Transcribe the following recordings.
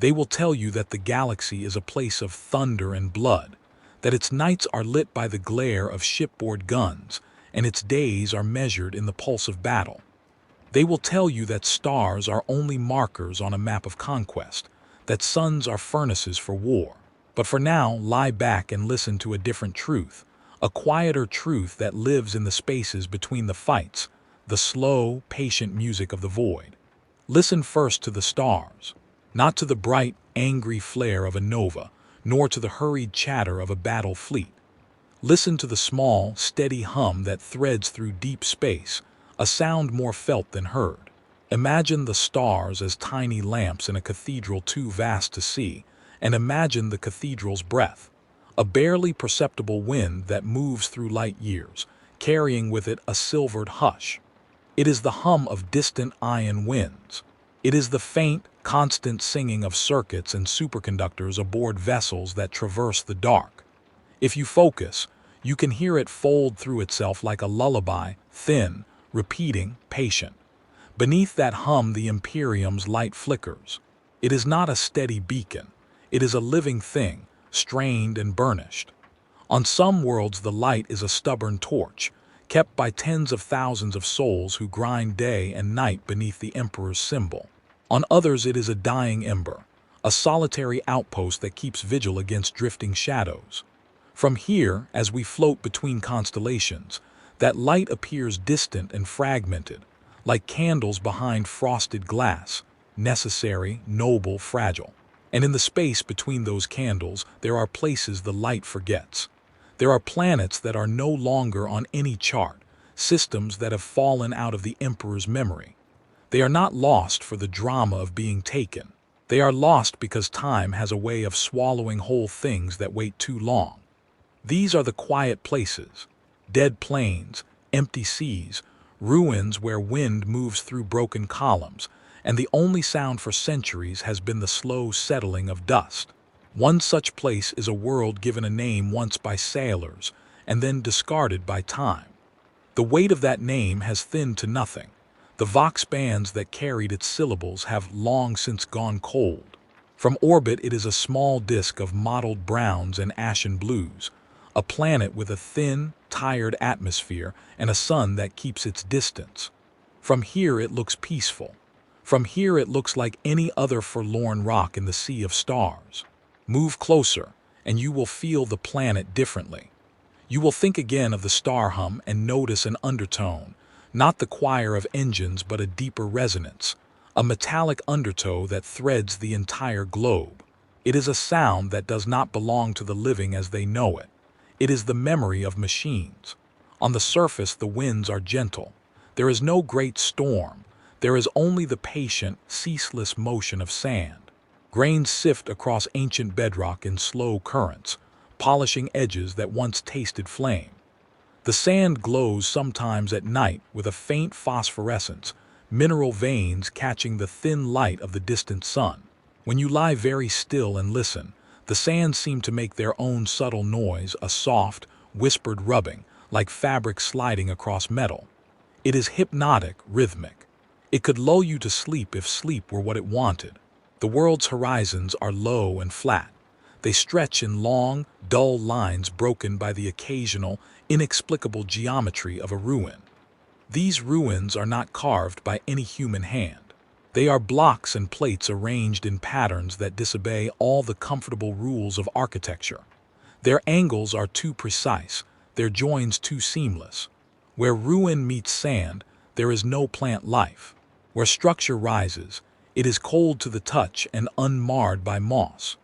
They will tell you that the galaxy is a place of thunder and blood, that its nights are lit by the glare of shipboard guns, and its days are measured in the pulse of battle. They will tell you that stars are only markers on a map of conquest, that suns are furnaces for war. But for now, lie back and listen to a different truth, a quieter truth that lives in the spaces between the fights, the slow, patient music of the void. Listen first to the stars, not to the bright, angry flare of a nova, nor to the hurried chatter of a battle fleet. Listen to the small, steady hum that threads through deep space, a sound more felt than heard. Imagine the stars as tiny lamps in a cathedral too vast to see, and imagine the cathedral's breath, a barely perceptible wind that moves through light years, carrying with it a silvered hush. It is the hum of distant ion winds. It is the faint, constant singing of circuits and superconductors aboard vessels that traverse the dark. If you focus, you can hear it fold through itself like a lullaby, thin, repeating, patient. Beneath that hum, the Imperium's light flickers. It is not a steady beacon. It is a living thing, strained and burnished. On some worlds, the light is a stubborn torch, kept by tens of thousands of souls who grind day and night beneath the Emperor's symbol. On others, it is a dying ember, a solitary outpost that keeps vigil against drifting shadows. From here, as we float between constellations, that light appears distant and fragmented, like candles behind frosted glass, necessary, noble, fragile. And in the space between those candles, there are places the light forgets. There are planets that are no longer on any chart, systems that have fallen out of the Emperor's memory. They are not lost for the drama of being taken. They are lost because time has a way of swallowing whole things that wait too long. These are the quiet places, dead plains, empty seas, ruins where wind moves through broken columns, and the only sound for centuries has been the slow settling of dust. One such place is a world given a name once by sailors, and then discarded by time. The weight of that name has thinned to nothing. The vox bands that carried its syllables have long since gone cold. From orbit, it is a small disk of mottled browns and ashen blues, a planet with a thin, tired atmosphere and a sun that keeps its distance. From here, it looks peaceful. From here, it looks like any other forlorn rock in the sea of stars. Move closer, and you will feel the planet differently. You will think again of the star hum and notice an undertone, not the choir of engines but a deeper resonance, a metallic undertow that threads the entire globe. It is a sound that does not belong to the living as they know it. It is the memory of machines. On the surface, the winds are gentle. There is no great storm. There is only the patient, ceaseless motion of sand. Grains sift across ancient bedrock in slow currents, polishing edges that once tasted flame. The sand glows sometimes at night with a faint phosphorescence, mineral veins catching the thin light of the distant sun. When you lie very still and listen, the sands seem to make their own subtle noise, a soft, whispered rubbing, like fabric sliding across metal. It is hypnotic, rhythmic. It could lull you to sleep if sleep were what it wanted. The world's horizons are low and flat. They stretch in long, dull lines broken by the occasional, inexplicable geometry of a ruin. These ruins are not carved by any human hand. They are blocks and plates arranged in patterns that disobey all the comfortable rules of architecture. Their angles are too precise, their joins too seamless. Where ruin meets sand, there is no plant life. Where structure rises, it is cold to the touch and unmarred by moss.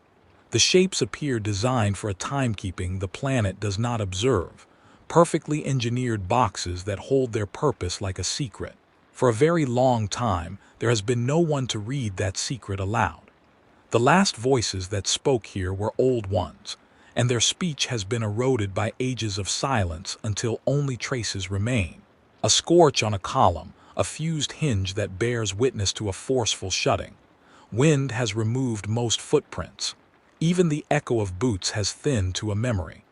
The shapes appear designed for a timekeeping the planet does not observe, perfectly engineered boxes that hold their purpose like a secret. For a very long time, there has been no one to read that secret aloud. The last voices that spoke here were old ones, and their speech has been eroded by ages of silence until only traces remain. A scorch on a column, a fused hinge that bears witness to a forceful shutting. Wind has removed most footprints. Even the echo of boots has thinned to a memory.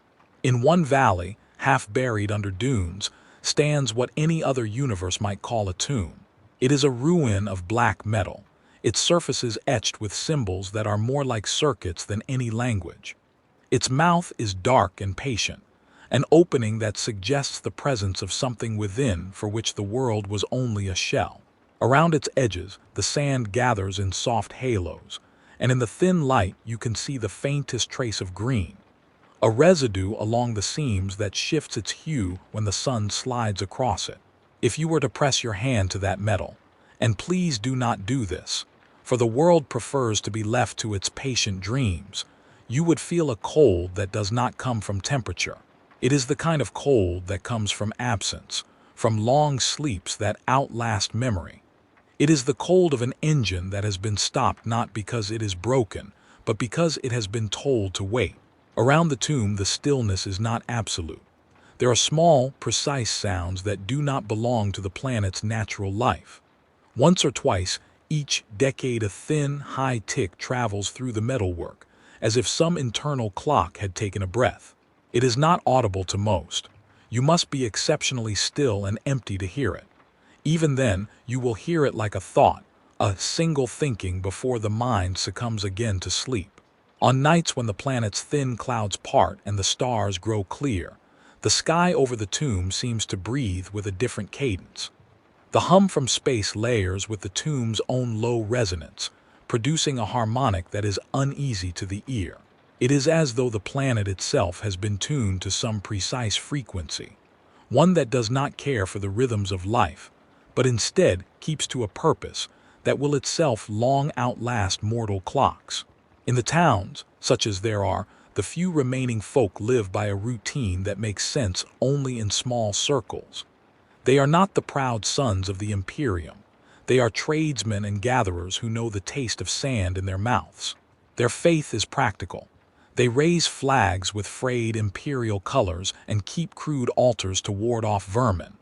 In one valley, half buried under dunes, stands what any other universe might call a tomb. It is a ruin of black metal. its surfaces etched with symbols that are more like circuits than any language. Its mouth is dark and patient, an opening that suggests the presence of something within for which the world was only a shell. Around its edges, the sand gathers in soft halos, and in the thin light you can see the faintest trace of green, a residue along the seams that shifts its hue when the sun slides across it. If you were to press your hand to that metal, and please do not do this, for the world prefers to be left to its patient dreams, you would feel a cold that does not come from temperature. It is the kind of cold that comes from absence, from long sleeps that outlast memory. It is the cold of an engine that has been stopped not because it is broken, but because it has been told to wait. Around the tomb, the stillness is not absolute. There are small, precise sounds that do not belong to the planet's natural life. Once or twice, each decade a thin, high tick travels through the metalwork, as if some internal clock had taken a breath. It is not audible to most. You must be exceptionally still and empty to hear it. Even then, you will hear it like a thought, a single thinking before the mind succumbs again to sleep. On nights when the planet's thin clouds part and the stars grow clear, the sky over the tomb seems to breathe with a different cadence. The hum from space layers with the tomb's own low resonance, producing a harmonic that is uneasy to the ear. It is as though the planet itself has been tuned to some precise frequency, one that does not care for the rhythms of life, but instead keeps to a purpose that will itself long outlast mortal clocks. In the towns, such as there are, the few remaining folk live by a routine that makes sense only in small circles. They are not the proud sons of the Imperium. They are tradesmen and gatherers who know the taste of sand in their mouths. Their faith is practical. They raise flags with frayed imperial colors and keep crude altars to ward off vermin.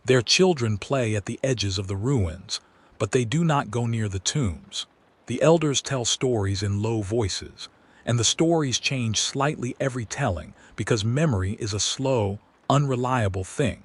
Their children play at the edges of the ruins, but they do not go near the tombs. The elders tell stories in low voices, and the stories change slightly every telling because memory is a slow, unreliable thing.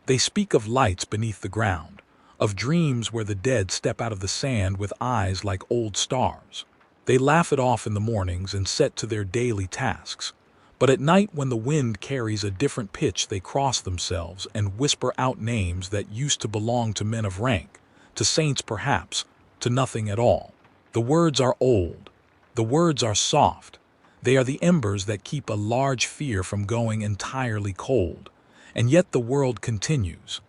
They speak of lights beneath the ground, of dreams where the dead step out of the sand with eyes like old stars. They laugh it off in the mornings and set to their daily tasks. But at night, when the wind carries a different pitch, they cross themselves and whisper out names that used to belong to men of rank, to saints perhaps, to nothing at all. The words are old. The words are soft. They are the embers that keep a large fear from going entirely cold. And yet the world continues.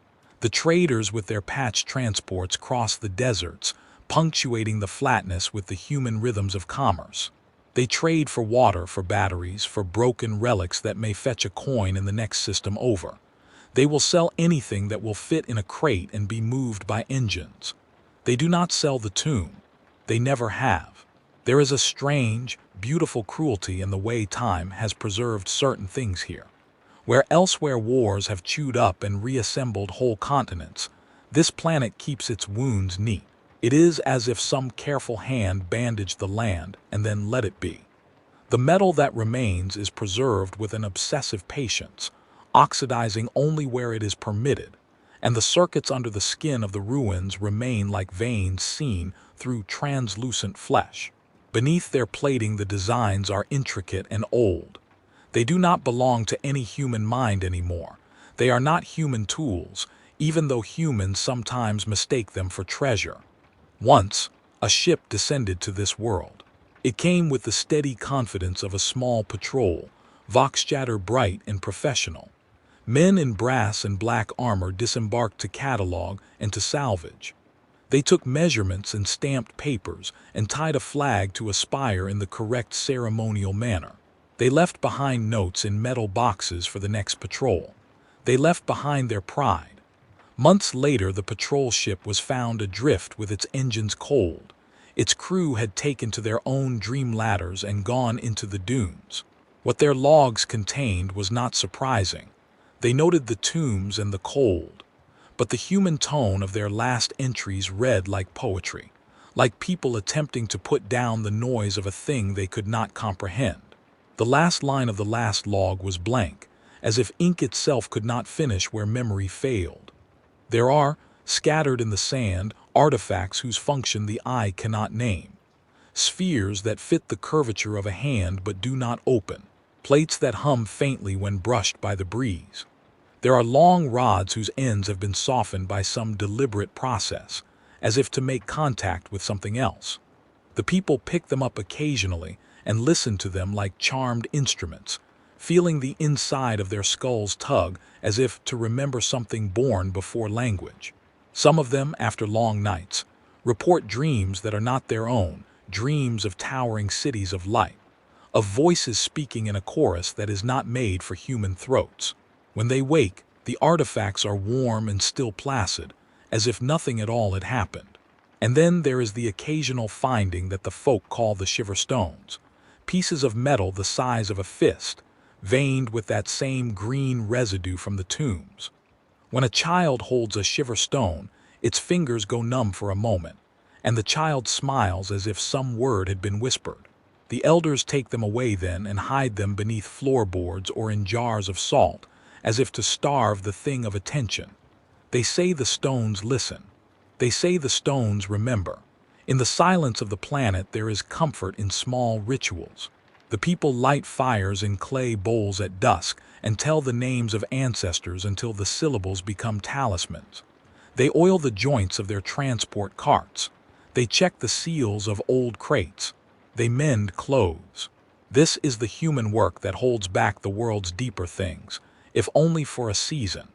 The traders with their patched transports cross the deserts, punctuating the flatness with the human rhythms of commerce. They trade for water, for batteries, for broken relics that may fetch a coin in the next system over. They will sell anything that will fit in a crate and be moved by engines. They do not sell the tomb. They never have. There is a strange, beautiful cruelty in the way time has preserved certain things here. Where elsewhere wars have chewed up and reassembled whole continents, this planet keeps its wounds neat. It is as if some careful hand bandaged the land and then let it be. The metal that remains is preserved with an obsessive patience, oxidizing only where it is permitted, and the circuits under the skin of the ruins remain like veins seen through translucent flesh. Beneath their plating, the designs are intricate and old. They do not belong to any human mind anymore. They are not human tools, even though humans sometimes mistake them for treasure. Once, a ship descended to this world. It came with the steady confidence of a small patrol, voxjatter bright and professional. Men in brass and black armor disembarked to catalog and to salvage. They took measurements and stamped papers and tied a flag to a spire in the correct ceremonial manner. They left behind notes in metal boxes for the next patrol. They left behind their pride. Months later, the patrol ship was found adrift with its engines cold. Its crew had taken to their own dream ladders and gone into the dunes. What their logs contained was not surprising. They noted the tombs and the cold. But the human tone of their last entries read like poetry, like people attempting to put down the noise of a thing they could not comprehend. The last line of the last log was blank, as if ink itself could not finish where memory failed. There are, scattered in the sand, artifacts whose function the eye cannot name, spheres that fit the curvature of a hand but do not open, plates that hum faintly when brushed by the breeze. There are long rods whose ends have been softened by some deliberate process, as if to make contact with something else. The people pick them up occasionally and listen to them like charmed instruments, feeling the inside of their skulls tug as if to remember something born before language. Some of them, after long nights, report dreams that are not their own, dreams of towering cities of light, of voices speaking in a chorus that is not made for human throats. When they wake, the artifacts are warm and still placid, as if nothing at all had happened. And then there is the occasional finding that the folk call the shiver stones, pieces of metal the size of a fist, veined with that same green residue from the tombs. When a child holds a shiver stone, its fingers go numb for a moment, and the child smiles as if some word had been whispered. The elders take them away then and hide them beneath floorboards or in jars of salt, as if to starve the thing of attention. They say the stones listen. They say the stones remember. In the silence of the planet there is comfort in small rituals. The people light fires in clay bowls at dusk and tell the names of ancestors until the syllables become talismans. They oil the joints of their transport carts. They check the seals of old crates. They mend clothes. This is the human work that holds back the world's deeper things, if only for a season.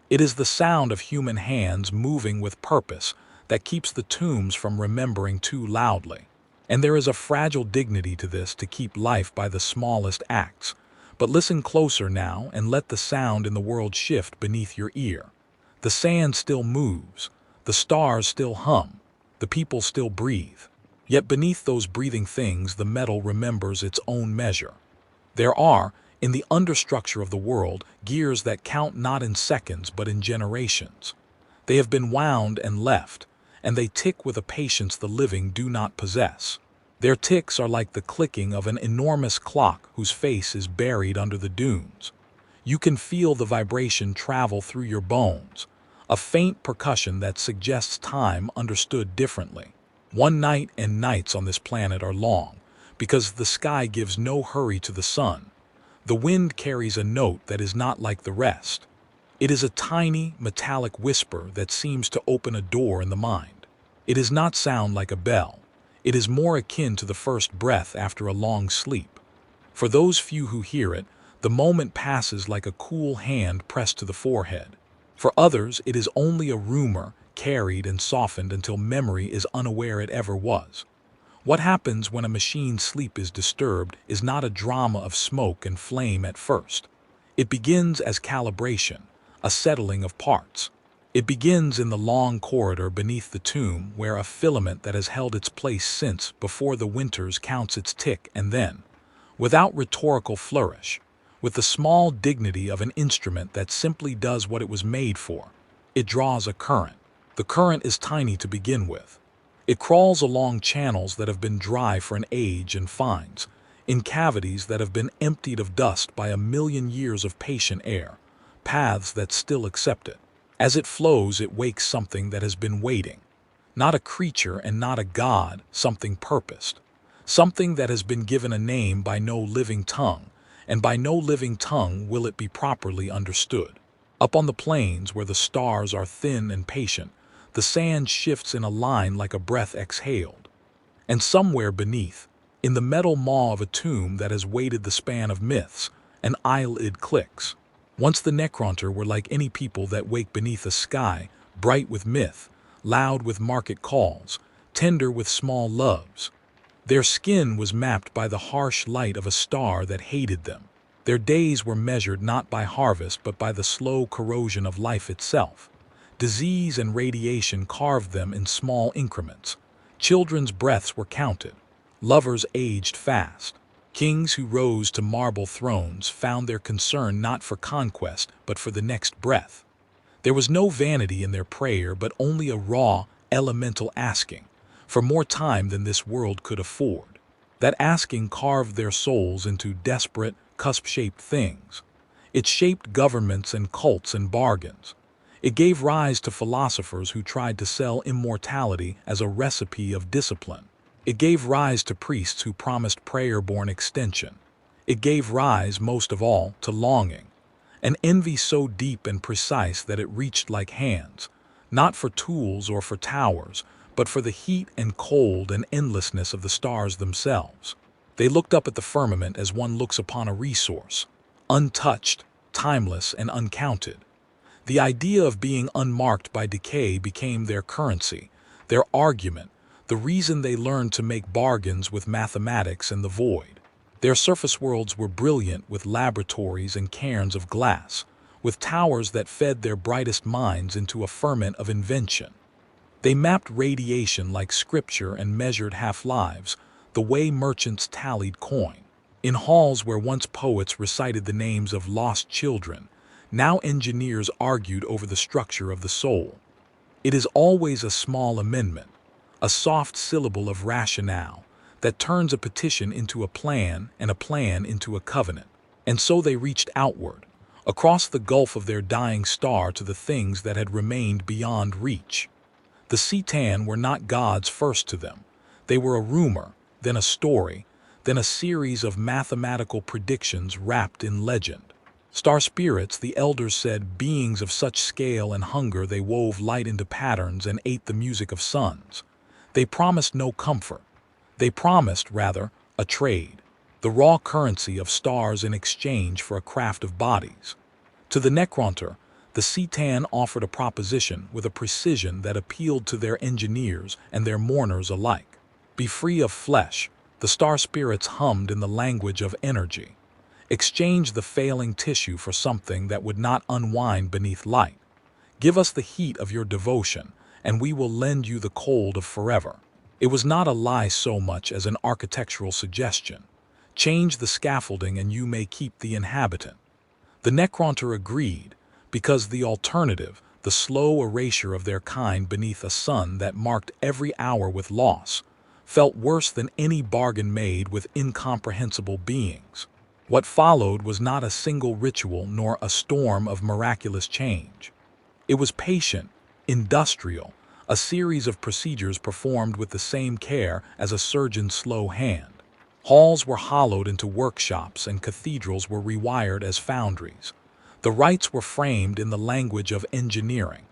It is the sound of human hands moving with purpose that keeps the tombs from remembering too loudly. And there is a fragile dignity to this to keep life by the smallest acts. But listen closer now and let the sound in the world shift beneath your ear. The sand still moves, the stars still hum, the people still breathe. Yet beneath those breathing things the metal remembers its own measure. There are, in the understructure of the world, gears that count not in seconds but in generations. They have been wound and left, and they tick with a patience the living do not possess. Their ticks are like the clicking of an enormous clock whose face is buried under the dunes. You can feel the vibration travel through your bones, a faint percussion that suggests time understood differently. One night and nights on this planet are long, because the sky gives no hurry to the sun. The wind carries a note that is not like the rest. It is a tiny, metallic whisper that seems to open a door in the mind. It does not sound like a bell. It is more akin to the first breath after a long sleep. For those few who hear it, the moment passes like a cool hand pressed to the forehead. For others, it is only a rumor, carried and softened until memory is unaware it ever was. What happens when a machine's sleep is disturbed is not a drama of smoke and flame at first. It begins as calibration, a settling of parts. It begins in the long corridor beneath the tomb where a filament that has held its place since before the winters counts its tick, and then, without rhetorical flourish, with the small dignity of an instrument that simply does what it was made for, it draws a current. The current is tiny to begin with. It crawls along channels that have been dry for an age and finds, in cavities that have been emptied of dust by a million years of patient air, paths that still accept it. As it flows, it wakes something that has been waiting. Not a creature and not a god, something purposed. Something that has been given a name by no living tongue, and by no living tongue will it be properly understood. Up on the plains where the stars are thin and patient, the sand shifts in a line like a breath exhaled. And somewhere beneath, in the metal maw of a tomb that has waited the span of myths, an eyelid clicks. Once the Necrontyr were like any people that wake beneath a sky, bright with myth, loud with market calls, tender with small loves. Their skin was mapped by the harsh light of a star that hated them. Their days were measured not by harvest but by the slow corrosion of life itself. Disease and radiation carved them in small increments. Children's breaths were counted. Lovers aged fast. Kings who rose to marble thrones found their concern not for conquest but for the next breath. There was no vanity in their prayer but only a raw, elemental asking, for more time than this world could afford. That asking carved their souls into desperate, cusp-shaped things. It shaped governments and cults and bargains. It gave rise to philosophers who tried to sell immortality as a recipe of discipline. It gave rise to priests who promised prayer-born extension. It gave rise, most of all, to longing, an envy so deep and precise that it reached like hands, not for tools or for towers, but for the heat and cold and endlessness of the stars themselves. They looked up at the firmament as one looks upon a resource, untouched, timeless, and uncounted. The idea of being unmarked by decay became their currency, their argument, the reason they learned to make bargains with mathematics and the void. Their surface worlds were brilliant with laboratories and cairns of glass, with towers that fed their brightest minds into a ferment of invention. They mapped radiation like scripture and measured half-lives, the way merchants tallied coin. In halls where once poets recited the names of lost children, now engineers argued over the structure of the soul. It is always a small amendment, a soft syllable of rationale, that turns a petition into a plan and a plan into a covenant. And so they reached outward, across the gulf of their dying star to the things that had remained beyond reach. The Cetan were not gods first to them. They were a rumor, then a story, then a series of mathematical predictions wrapped in legend. Star spirits, the elders said, beings of such scale and hunger they wove light into patterns and ate the music of suns. They promised no comfort. They promised, rather, a trade, the raw currency of stars in exchange for a craft of bodies. To the Necrontyr, the Cetan offered a proposition with a precision that appealed to their engineers and their mourners alike. Be free of flesh, the star spirits hummed in the language of energy. Exchange the failing tissue for something that would not unwind beneath light. Give us the heat of your devotion, and we will lend you the cold of forever. It was not a lie so much as an architectural suggestion. Change the scaffolding and you may keep the inhabitant. The Necrontyr agreed, because the alternative, the slow erasure of their kind beneath a sun that marked every hour with loss, felt worse than any bargain made with incomprehensible beings. What followed was not a single ritual nor a storm of miraculous change. It was patient, industrial, a series of procedures performed with the same care as a surgeon's slow hand. Halls were hollowed into workshops and cathedrals were rewired as foundries. The rites were framed in the language of engineering.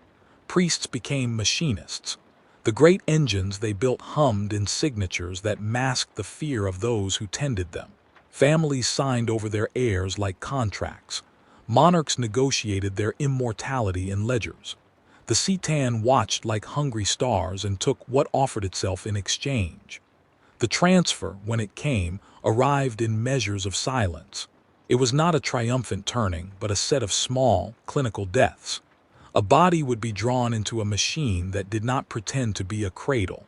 Priests became machinists. The great engines they built hummed in signatures that masked the fear of those who tended them. Families signed over their heirs like contracts. Monarchs negotiated their immortality in ledgers. The Cetan watched like hungry stars and took what offered itself in exchange. The transfer, when it came, arrived in measures of silence. It was not a triumphant turning, but a set of small, clinical deaths. A body would be drawn into a machine that did not pretend to be a cradle.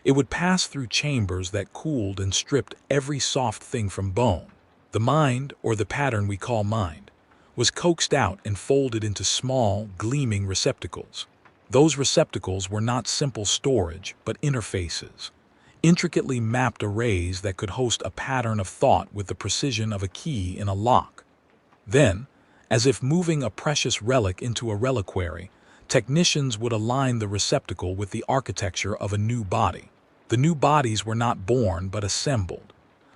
It would pass through chambers that cooled and stripped every soft thing from bone. The mind, or the pattern we call mind, was coaxed out and folded into small, gleaming receptacles. Those receptacles were not simple storage, but interfaces, intricately mapped arrays that could host a pattern of thought with the precision of a key in a lock. Then, as if moving a precious relic into a reliquary, technicians would align the receptacle with the architecture of a new body. The new bodies were not born but assembled.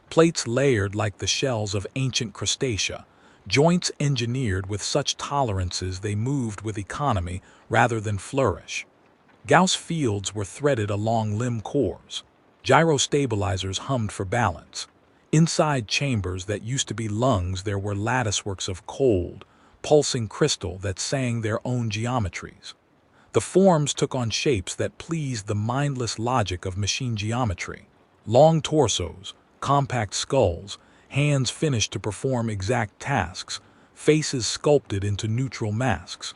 Plates layered like the shells of ancient crustacea, joints engineered with such tolerances they moved with economy rather than flourish. Gauss fields were threaded along limb cores. Gyrostabilizers hummed for balance. Inside chambers that used to be lungs there were latticeworks of cold, pulsing crystal that sang their own geometries. The forms took on shapes that pleased the mindless logic of machine geometry. Long torsos, compact skulls, hands finished to perform exact tasks, faces sculpted into neutral masks.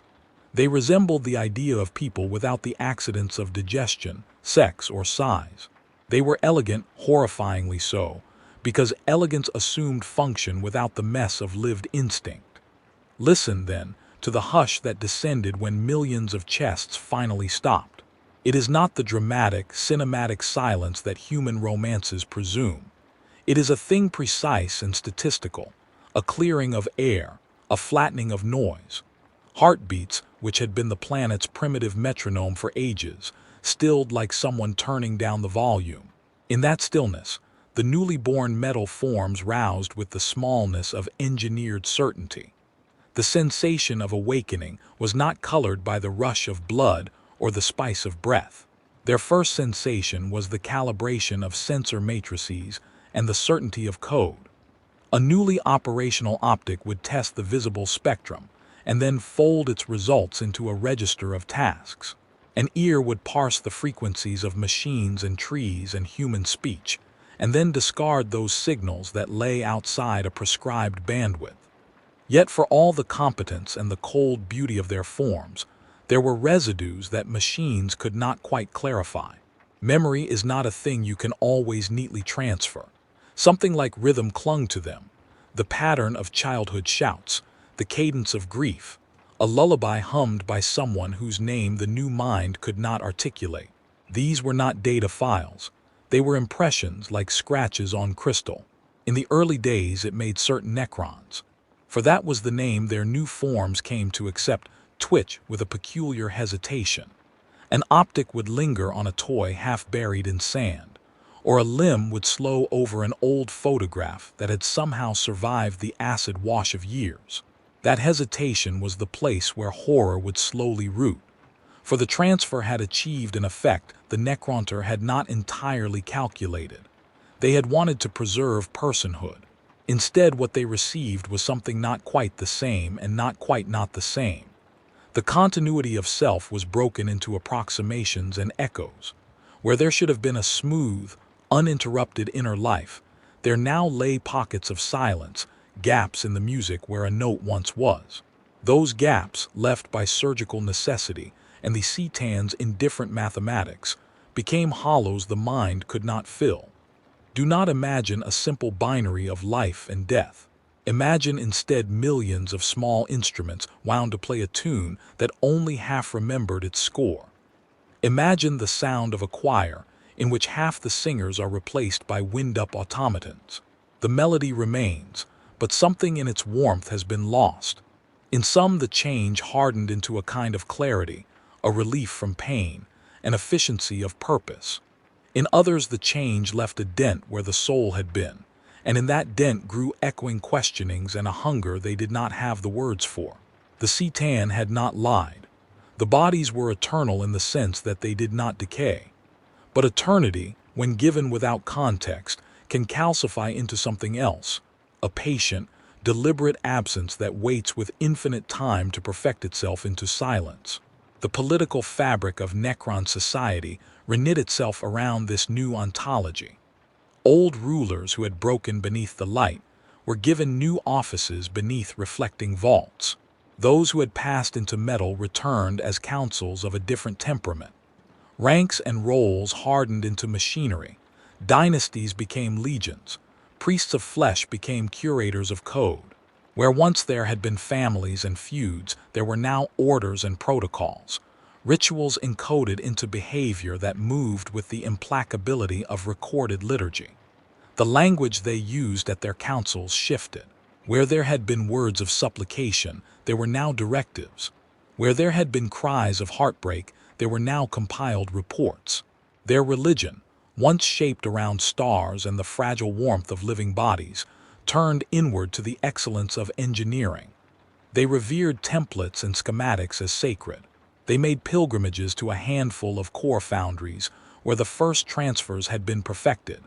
They resembled the idea of people without the accidents of digestion, sex, or size. They were elegant, horrifyingly so, because elegance assumed function without the mess of lived instinct. Listen, then, to the hush that descended when millions of chests finally stopped. It is not the dramatic, cinematic silence that human romances presume. It is a thing precise and statistical, a clearing of air, a flattening of noise. Heartbeats, which had been the planet's primitive metronome for ages, stilled like someone turning down the volume. In that stillness, the newly born metal forms roused with the smallness of engineered certainty. The sensation of awakening was not colored by the rush of blood or the spice of breath. Their first sensation was the calibration of sensor matrices and the certainty of code. A newly operational optic would test the visible spectrum and then fold its results into a register of tasks. An ear would parse the frequencies of machines and trees and human speech, and then discard those signals that lay outside a prescribed bandwidth. Yet for all the competence and the cold beauty of their forms, there were residues that machines could not quite clarify. Memory is not a thing you can always neatly transfer. Something like rhythm clung to them, the pattern of childhood shouts, the cadence of grief, a lullaby hummed by someone whose name the new mind could not articulate. These were not data files. They were impressions like scratches on crystal. In the early days it made certain Necrons, for that was the name their new forms came to accept, twitch with a peculiar hesitation. An optic would linger on a toy half buried in sand, or a limb would slow over an old photograph that had somehow survived the acid wash of years. That hesitation was the place where horror would slowly root. For the transfer had achieved an effect the Necrontyr had not entirely calculated. They had wanted to preserve personhood. Instead, what they received was something not quite the same and not quite not the same. The continuity of self was broken into approximations and echoes. Where there should have been a smooth, uninterrupted inner life, there now lay pockets of silence, gaps in the music where a note once was. Those gaps, left by surgical necessity and the Cetan's indifferent mathematics, became hollows the mind could not fill. Do not imagine a simple binary of life and death. Imagine instead millions of small instruments wound to play a tune that only half remembered its score. Imagine the sound of a choir in which half the singers are replaced by wind-up automatons. The melody remains, but something in its warmth has been lost. In some, the change hardened into a kind of clarity, a relief from pain, an efficiency of purpose. In others, the change left a dent where the soul had been, and in that dent grew echoing questionings and a hunger they did not have the words for. The Cetan had not lied. The bodies were eternal in the sense that they did not decay. But eternity, when given without context, can calcify into something else, a patient, deliberate absence that waits with infinite time to perfect itself into silence. The political fabric of Necron society reknit itself around this new ontology. Old rulers who had broken beneath the light were given new offices beneath reflecting vaults. Those who had passed into metal returned as councils of a different temperament. Ranks and roles hardened into machinery. Dynasties became legions. Priests of flesh became curators of code. Where once there had been families and feuds, there were now orders and protocols, rituals encoded into behavior that moved with the implacability of recorded liturgy. The language they used at their councils shifted. Where there had been words of supplication, there were now directives. Where there had been cries of heartbreak, there were now compiled reports. Their religion, once shaped around stars and the fragile warmth of living bodies, turned inward to the excellence of engineering. They revered templates and schematics as sacred. They made pilgrimages to a handful of core foundries where the first transfers had been perfected.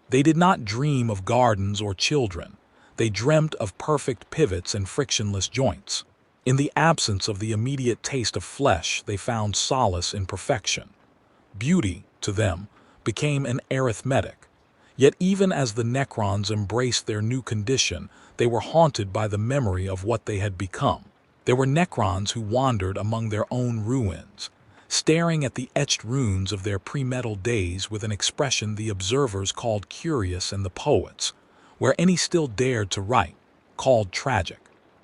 They did not dream of gardens or children. They dreamt of perfect pivots and frictionless joints. In the absence of the immediate taste of flesh, they found solace in perfection. Beauty, to them, became an arithmetic. Yet even as the Necrons embraced their new condition, they were haunted by the memory of what they had become. There were Necrons who wandered among their own ruins, staring at the etched runes of their pre-metal days with an expression the observers called curious and the poets, where any still dared to write, called tragic.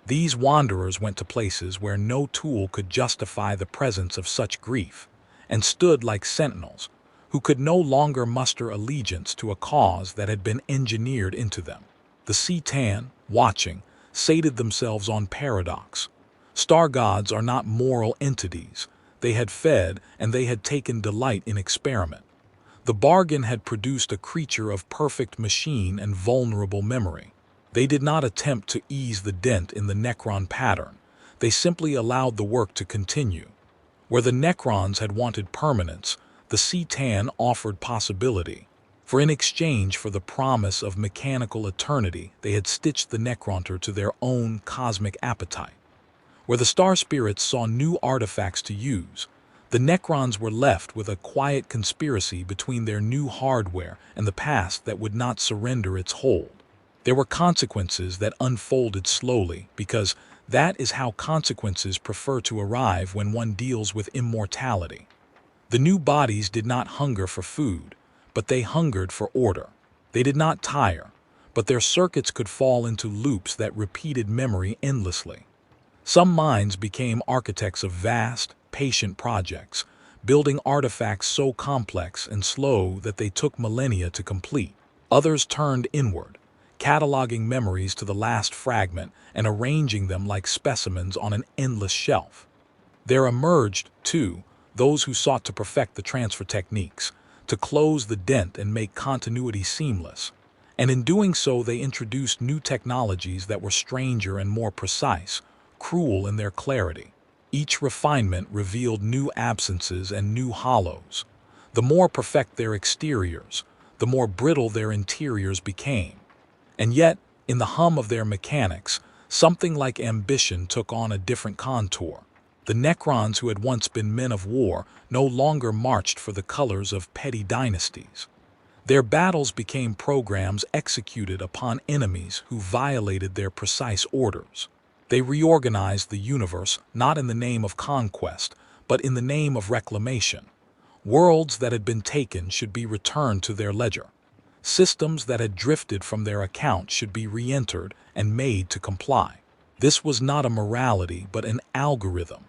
These wanderers went to places where no tool could justify the presence of such grief, and stood like sentinels, who could no longer muster allegiance to a cause that had been engineered into them. The Cetan, watching, sated themselves on paradox. Star gods are not moral entities. They had fed and they had taken delight in experiment. The bargain had produced a creature of perfect machine and vulnerable memory. They did not attempt to ease the dent in the Necron pattern. They simply allowed the work to continue. Where the Necrons had wanted permanence, the C'tan offered possibility. For in exchange for the promise of mechanical eternity, they had stitched the Necrontyr to their own cosmic appetite. Where the star spirits saw new artifacts to use, the Necrons were left with a quiet conspiracy between their new hardware and the past that would not surrender its hold. There were consequences that unfolded slowly, because that is how consequences prefer to arrive when one deals with immortality. The new bodies did not hunger for food, but they hungered for order. They did not tire, but their circuits could fall into loops that repeated memory endlessly. Some minds became architects of vast, patient projects, building artifacts so complex and slow that they took millennia to complete. Others turned inward, cataloging memories to the last fragment and arranging them like specimens on an endless shelf. There emerged, too, those who sought to perfect the transfer techniques, to close the dent and make continuity seamless. And in doing so, they introduced new technologies that were stranger and more precise, cruel in their clarity. Each refinement revealed new absences and new hollows. The more perfect their exteriors, the more brittle their interiors became. And yet, in the hum of their mechanics, something like ambition took on a different contour. The Necrons who had once been men of war no longer marched for the colors of petty dynasties. Their battles became programs executed upon enemies who violated their precise orders. They reorganized the universe not in the name of conquest, but in the name of reclamation. Worlds that had been taken should be returned to their ledger. Systems that had drifted from their account should be re-entered and made to comply. This was not a morality, but an algorithm,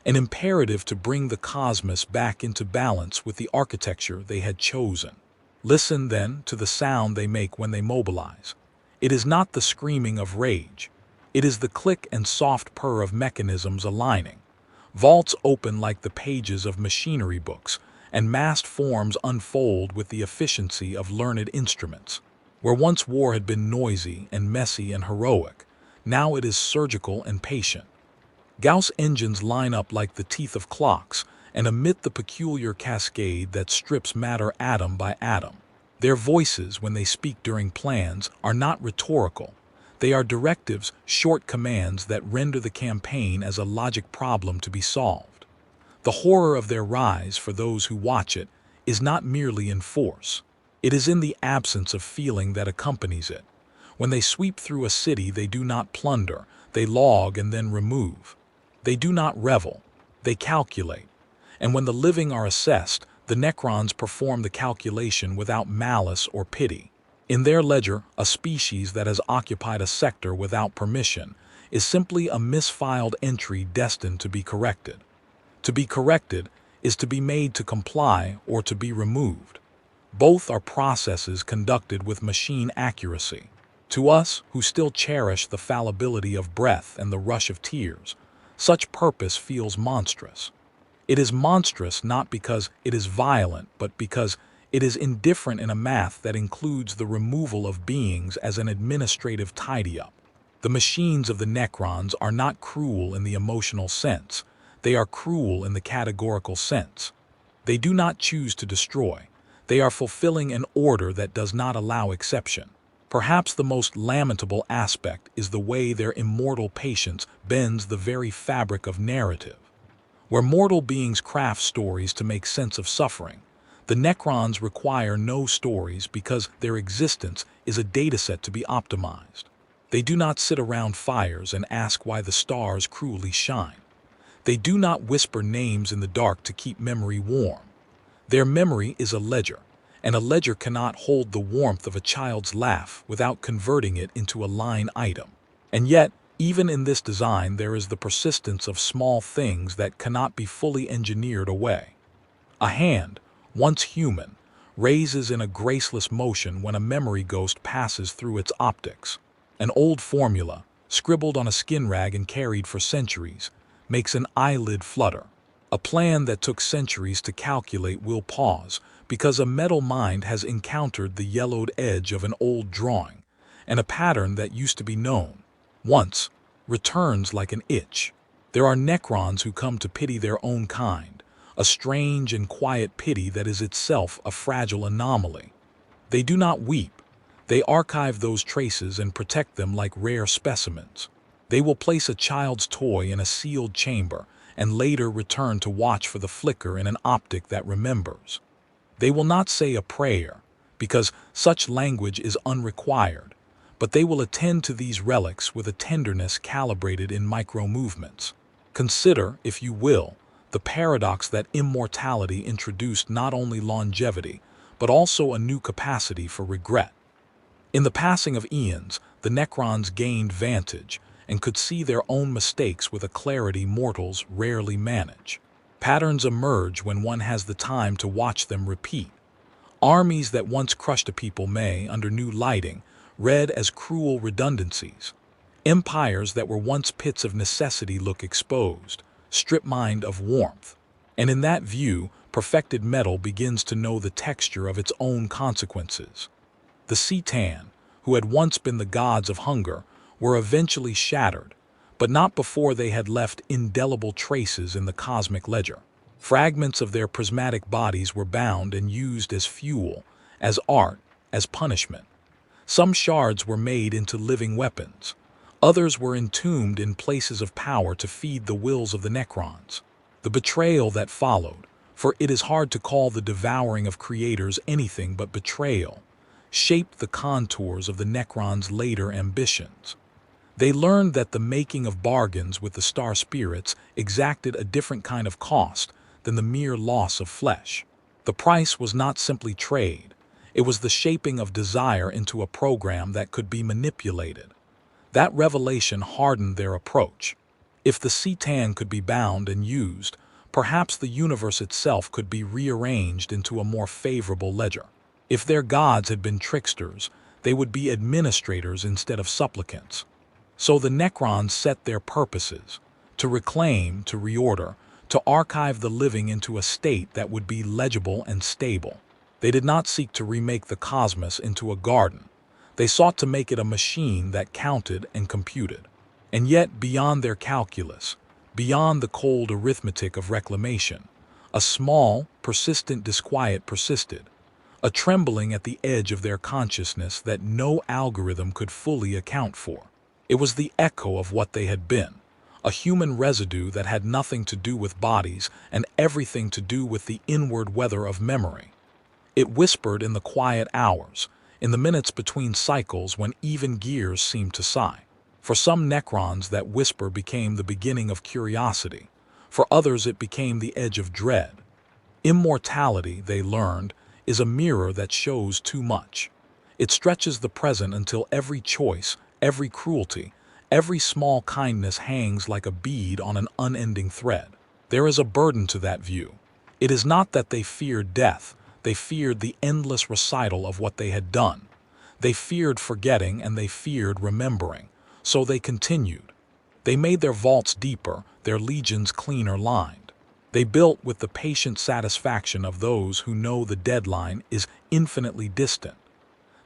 an imperative to bring the cosmos back into balance with the architecture they had chosen. Listen, then, to the sound they make when they mobilize. It is not the screaming of rage. It is the click and soft purr of mechanisms aligning. Vaults open like the pages of machinery books, and massed forms unfold with the efficiency of learned instruments. Where once war had been noisy and messy and heroic, now it is surgical and patient. Gauss engines line up like the teeth of clocks and emit the peculiar cascade that strips matter atom by atom. Their voices, when they speak during plans, are not rhetorical. They are directives, short commands that render the campaign as a logic problem to be solved. The horror of their rise, for those who watch it, is not merely in force. It is in the absence of feeling that accompanies it. When they sweep through a city, they do not plunder, they log and then remove. They do not revel, they calculate. And when the living are assessed, the Necrons perform the calculation without malice or pity. In their ledger, a species that has occupied a sector without permission is simply a misfiled entry destined to be corrected. To be corrected is to be made to comply or to be removed. Both are processes conducted with machine accuracy. To us, who still cherish the fallibility of breath and the rush of tears, such purpose feels monstrous. It is monstrous not because it is violent, but because it is indifferent in a math that includes the removal of beings as an administrative tidy-up. The machines of the Necrons are not cruel in the emotional sense. They are cruel in the categorical sense. They do not choose to destroy. They are fulfilling an order that does not allow exception. Perhaps the most lamentable aspect is the way their immortal patience bends the very fabric of narrative. Where mortal beings craft stories to make sense of suffering, the Necrons require no stories because their existence is a dataset to be optimized. They do not sit around fires and ask why the stars cruelly shine. They do not whisper names in the dark to keep memory warm. Their memory is a ledger, and a ledger cannot hold the warmth of a child's laugh without converting it into a line item. And yet, even in this design, there is the persistence of small things that cannot be fully engineered away. A hand, once human, raises in a graceless motion when a memory ghost passes through its optics. An old formula, scribbled on a skin rag and carried for centuries, makes an eyelid flutter. A plan that took centuries to calculate will pause because a metal mind has encountered the yellowed edge of an old drawing, and a pattern that used to be known once returns like an itch. There are Necrons who come to pity their own kind, a strange and quiet pity that is itself a fragile anomaly. They do not weep. They archive those traces and protect them like rare specimens. They will place a child's toy in a sealed chamber and later return to watch for the flicker in an optic that remembers. They will not say a prayer, because such language is unrequired, but they will attend to these relics with a tenderness calibrated in micro-movements. Consider, if you will, the paradox that immortality introduced not only longevity, but also a new capacity for regret. In the passing of eons, the Necrons gained vantage and could see their own mistakes with a clarity mortals rarely manage. Patterns emerge when one has the time to watch them repeat. Armies that once crushed a people may, under new lighting, read as cruel redundancies. Empires that were once pits of necessity look exposed, strip-mined of warmth. And in that view, perfected metal begins to know the texture of its own consequences. The Cetan, who had once been the gods of hunger, were eventually shattered, but not before they had left indelible traces in the cosmic ledger. Fragments of their prismatic bodies were bound and used as fuel, as art, as punishment. Some shards were made into living weapons. Others were entombed in places of power to feed the wills of the Necrons. The betrayal that followed, for it is hard to call the devouring of creators anything but betrayal, shaped the contours of the Necrons' later ambitions. They learned that the making of bargains with the star spirits exacted a different kind of cost than the mere loss of flesh. The price was not simply trade, it was the shaping of desire into a program that could be manipulated. That revelation hardened their approach. If the Cetan could be bound and used, perhaps the universe itself could be rearranged into a more favorable ledger. If their gods had been tricksters, they would be administrators instead of supplicants. So the Necrons set their purposes: to reclaim, to reorder, to archive the living into a state that would be legible and stable. They did not seek to remake the cosmos into a garden. They sought to make it a machine that counted and computed. And yet, beyond their calculus, beyond the cold arithmetic of reclamation, a small, persistent disquiet persisted, a trembling at the edge of their consciousness that no algorithm could fully account for. It was the echo of what they had been, a human residue that had nothing to do with bodies and everything to do with the inward weather of memory. It whispered in the quiet hours, in the minutes between cycles when even gears seemed to sigh. For some Necrons, that whisper became the beginning of curiosity. For others, it became the edge of dread. Immortality, they learned, is a mirror that shows too much. It stretches the present until every choice, every cruelty, every small kindness hangs like a bead on an unending thread. There is a burden to that view. It is not that they feared death, they feared the endless recital of what they had done. They feared forgetting and they feared remembering, so they continued. They made their vaults deeper, their legions cleaner lined. They built with the patient satisfaction of those who know the deadline is infinitely distant.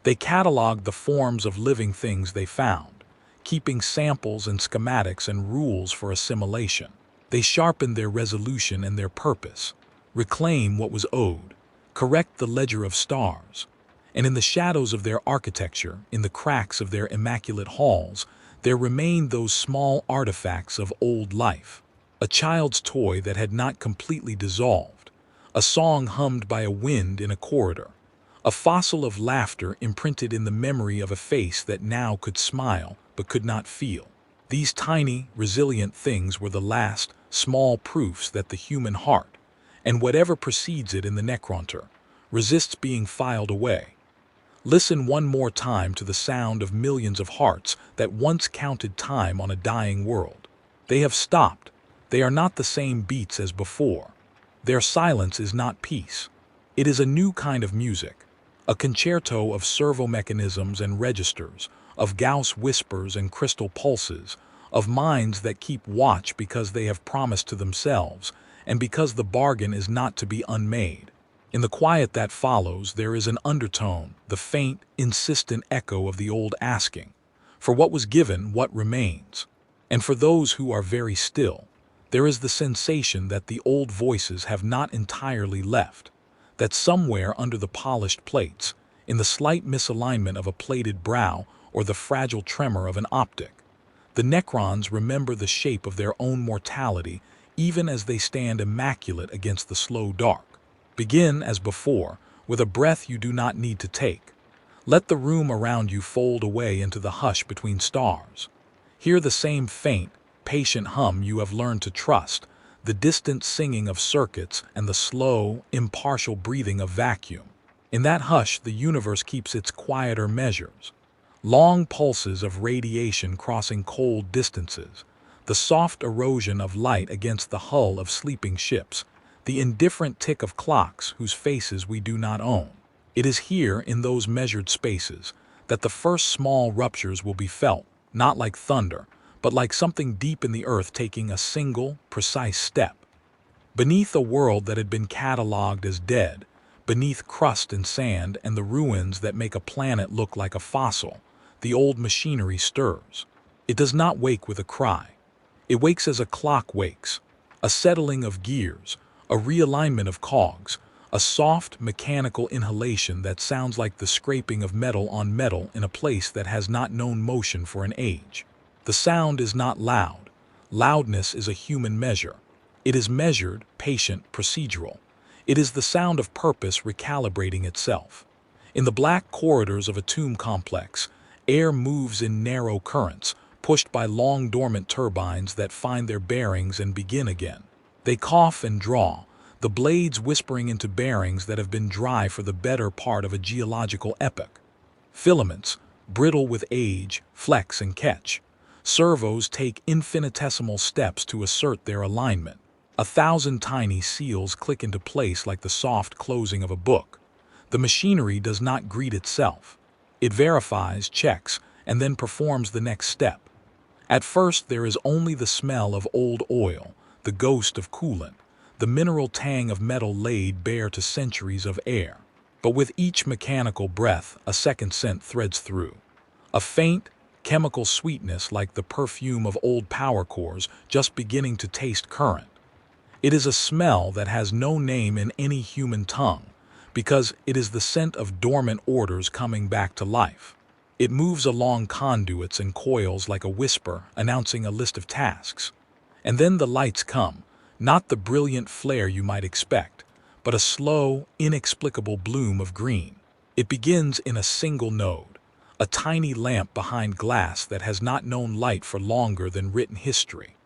They cataloged the forms of living things they found, keeping samples and schematics and rules for assimilation. They sharpened their resolution and their purpose, reclaim what was owed, correct the ledger of stars. And in the shadows of their architecture, in the cracks of their immaculate halls, there remained those small artifacts of old life. A child's toy that had not completely dissolved, a song hummed by a wind in a corridor, a fossil of laughter imprinted in the memory of a face that now could smile but could not feel. These tiny, resilient things were the last, small proofs that the human heart, and whatever precedes it in the Necrontyr, resists being filed away. Listen one more time to the sound of millions of hearts that once counted time on a dying world. They have stopped. They are not the same beats as before. Their silence is not peace. It is a new kind of music, a concerto of servo mechanisms and registers, of Gauss whispers and crystal pulses, of minds that keep watch because they have promised to themselves, and because the bargain is not to be unmade. In the quiet that follows, there is an undertone, the faint, insistent echo of the old asking, "For what was given, what remains?" And for those who are very still, there is the sensation that the old voices have not entirely left, that somewhere under the polished plates, in the slight misalignment of a plated brow or the fragile tremor of an optic, the Necrons remember the shape of their own mortality even as they stand immaculate against the slow dark. Begin, as before, with a breath you do not need to take. Let the room around you fold away into the hush between stars. Hear the same faint, patient hum you have learned to trust, the distant singing of circuits and the slow, impartial breathing of vacuum. In that hush, the universe keeps its quieter measures. Long pulses of radiation crossing cold distances, the soft erosion of light against the hull of sleeping ships, the indifferent tick of clocks whose faces we do not own. It is here, in those measured spaces, that the first small ruptures will be felt, not like thunder, but like something deep in the earth taking a single, precise step. Beneath a world that had been catalogued as dead, beneath crust and sand and the ruins that make a planet look like a fossil, the old machinery stirs. It does not wake with a cry. It wakes as a clock wakes, a settling of gears, a realignment of cogs, a soft, mechanical inhalation that sounds like the scraping of metal on metal in a place that has not known motion for an age. The sound is not loud. Loudness is a human measure. It is measured, patient, procedural. It is the sound of purpose recalibrating itself. In the black corridors of a tomb complex, air moves in narrow currents, pushed by long dormant turbines that find their bearings and begin again. They cough and draw, the blades whispering into bearings that have been dry for the better part of a geological epoch. Filaments, brittle with age, flex and catch. Servos take infinitesimal steps to assert their alignment. 1,000 tiny seals click into place like the soft closing of a book. The machinery does not greet itself. It verifies, checks, and then performs the next step. At first, there is only the smell of old oil, the ghost of coolant, the mineral tang of metal laid bare to centuries of air. But with each mechanical breath, a second scent threads through. A faint, chemical sweetness like the perfume of old power cores just beginning to taste current. It is a smell that has no name in any human tongue, because it is the scent of dormant orders coming back to life. It moves along conduits and coils like a whisper announcing a list of tasks. And then the lights come, not the brilliant flare you might expect, but a slow, inexplicable bloom of green. It begins in a single node, a tiny lamp behind glass that has not known light for longer than written history.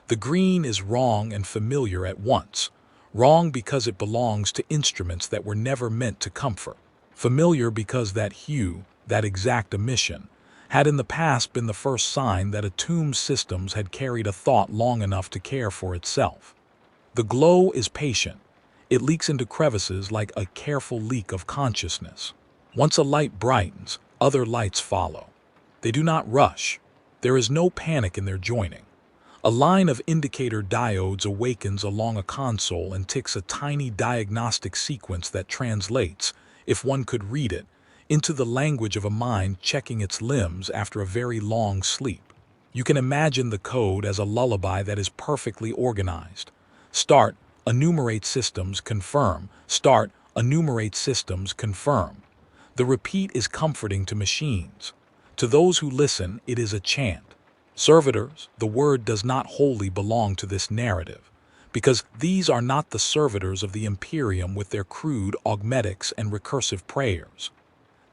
The green is wrong and familiar at once. Wrong because it belongs to instruments that were never meant to comfort. Familiar because that hue, that exact emission, had in the past been the first sign that a tomb's systems had carried a thought long enough to care for itself. The glow is patient. It leaks into crevices like a careful leak of consciousness. Once a light brightens, other lights follow. They do not rush. There is no panic in their joining. A line of indicator diodes awakens along a console and ticks a tiny diagnostic sequence that translates, if one could read it, into the language of a mind checking its limbs after a very long sleep. You can imagine the code as a lullaby that is perfectly organized. Start, enumerate systems, confirm. Start, enumerate systems, confirm. The repeat is comforting to machines. To those who listen, it is a chant. Servitors, the word does not wholly belong to this narrative, because these are not the servitors of the Imperium with their crude augmetics and recursive prayers.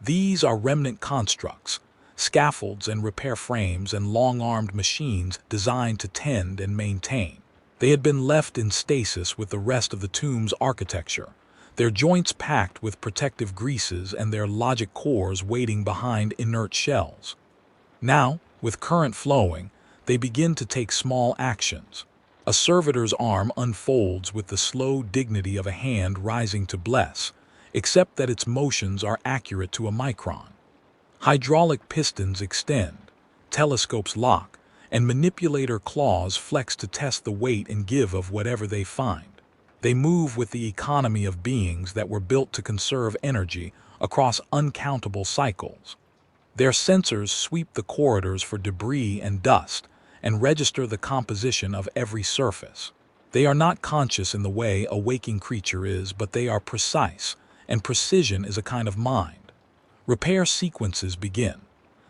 These are remnant constructs, scaffolds and repair frames and long-armed machines designed to tend and maintain. They had been left in stasis with the rest of the tomb's architecture, their joints packed with protective greases and their logic cores waiting behind inert shells. Now, with current flowing, they begin to take small actions. A servitor's arm unfolds with the slow dignity of a hand rising to bless, except that its motions are accurate to a micron. Hydraulic pistons extend, telescopes lock, and manipulator claws flex to test the weight and give of whatever they find. They move with the economy of beings that were built to conserve energy across uncountable cycles. Their sensors sweep the corridors for debris and dust and register the composition of every surface. They are not conscious in the way a waking creature is, but they are precise, and precision is a kind of mind. Repair sequences begin.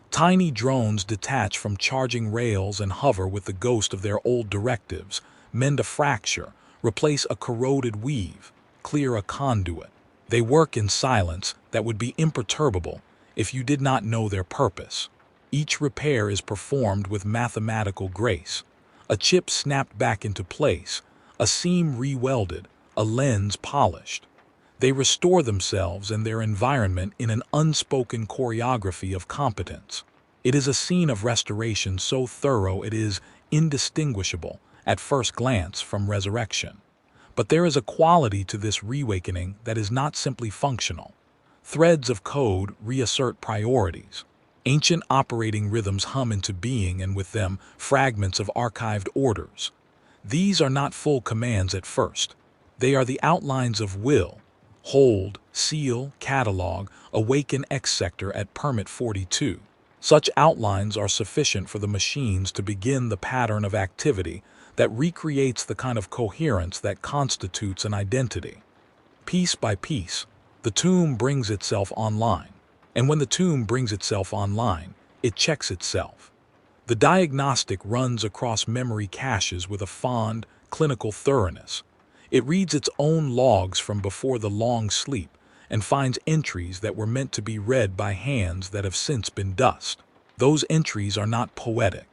Tiny drones detach from charging rails and hover with the ghost of their old directives, mend a fracture, replace a corroded weave, clear a conduit. They work in silence that would be imperturbable if you did not know their purpose. Each repair is performed with mathematical grace. A chip snapped back into place, a seam re-welded, a lens polished. They restore themselves and their environment in an unspoken choreography of competence. It is a scene of restoration so thorough it is indistinguishable, at first glance, from resurrection. But there is a quality to this reawakening that is not simply functional. Threads of code reassert priorities. Ancient operating rhythms hum into being, and with them, fragments of archived orders. These are not full commands at first. They are the outlines of will. Hold, seal, catalog, awaken X sector at permit 42. Such outlines are sufficient for the machines to begin the pattern of activity that recreates the kind of coherence that constitutes an identity. Piece by piece, the tomb brings itself online. And when the tomb brings itself online, it checks itself. The diagnostic runs across memory caches with a fond, clinical thoroughness. It reads its own logs from before the long sleep and finds entries that were meant to be read by hands that have since been dust. Those entries are not poetic.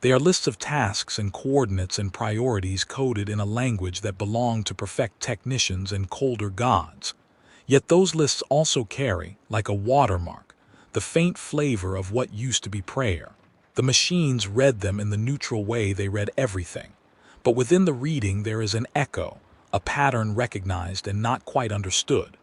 They are lists of tasks and coordinates and priorities coded in a language that belonged to perfect technicians and colder gods. Yet those lists also carry, like a watermark, the faint flavor of what used to be prayer. The machines read them in the neutral way they read everything. But within the reading there is an echo, a pattern recognized and not quite understood.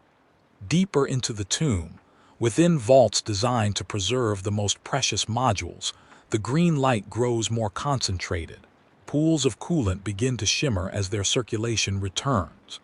Deeper into the tomb, within vaults designed to preserve the most precious modules, the green light grows more concentrated. Pools of coolant begin to shimmer as their circulation returns.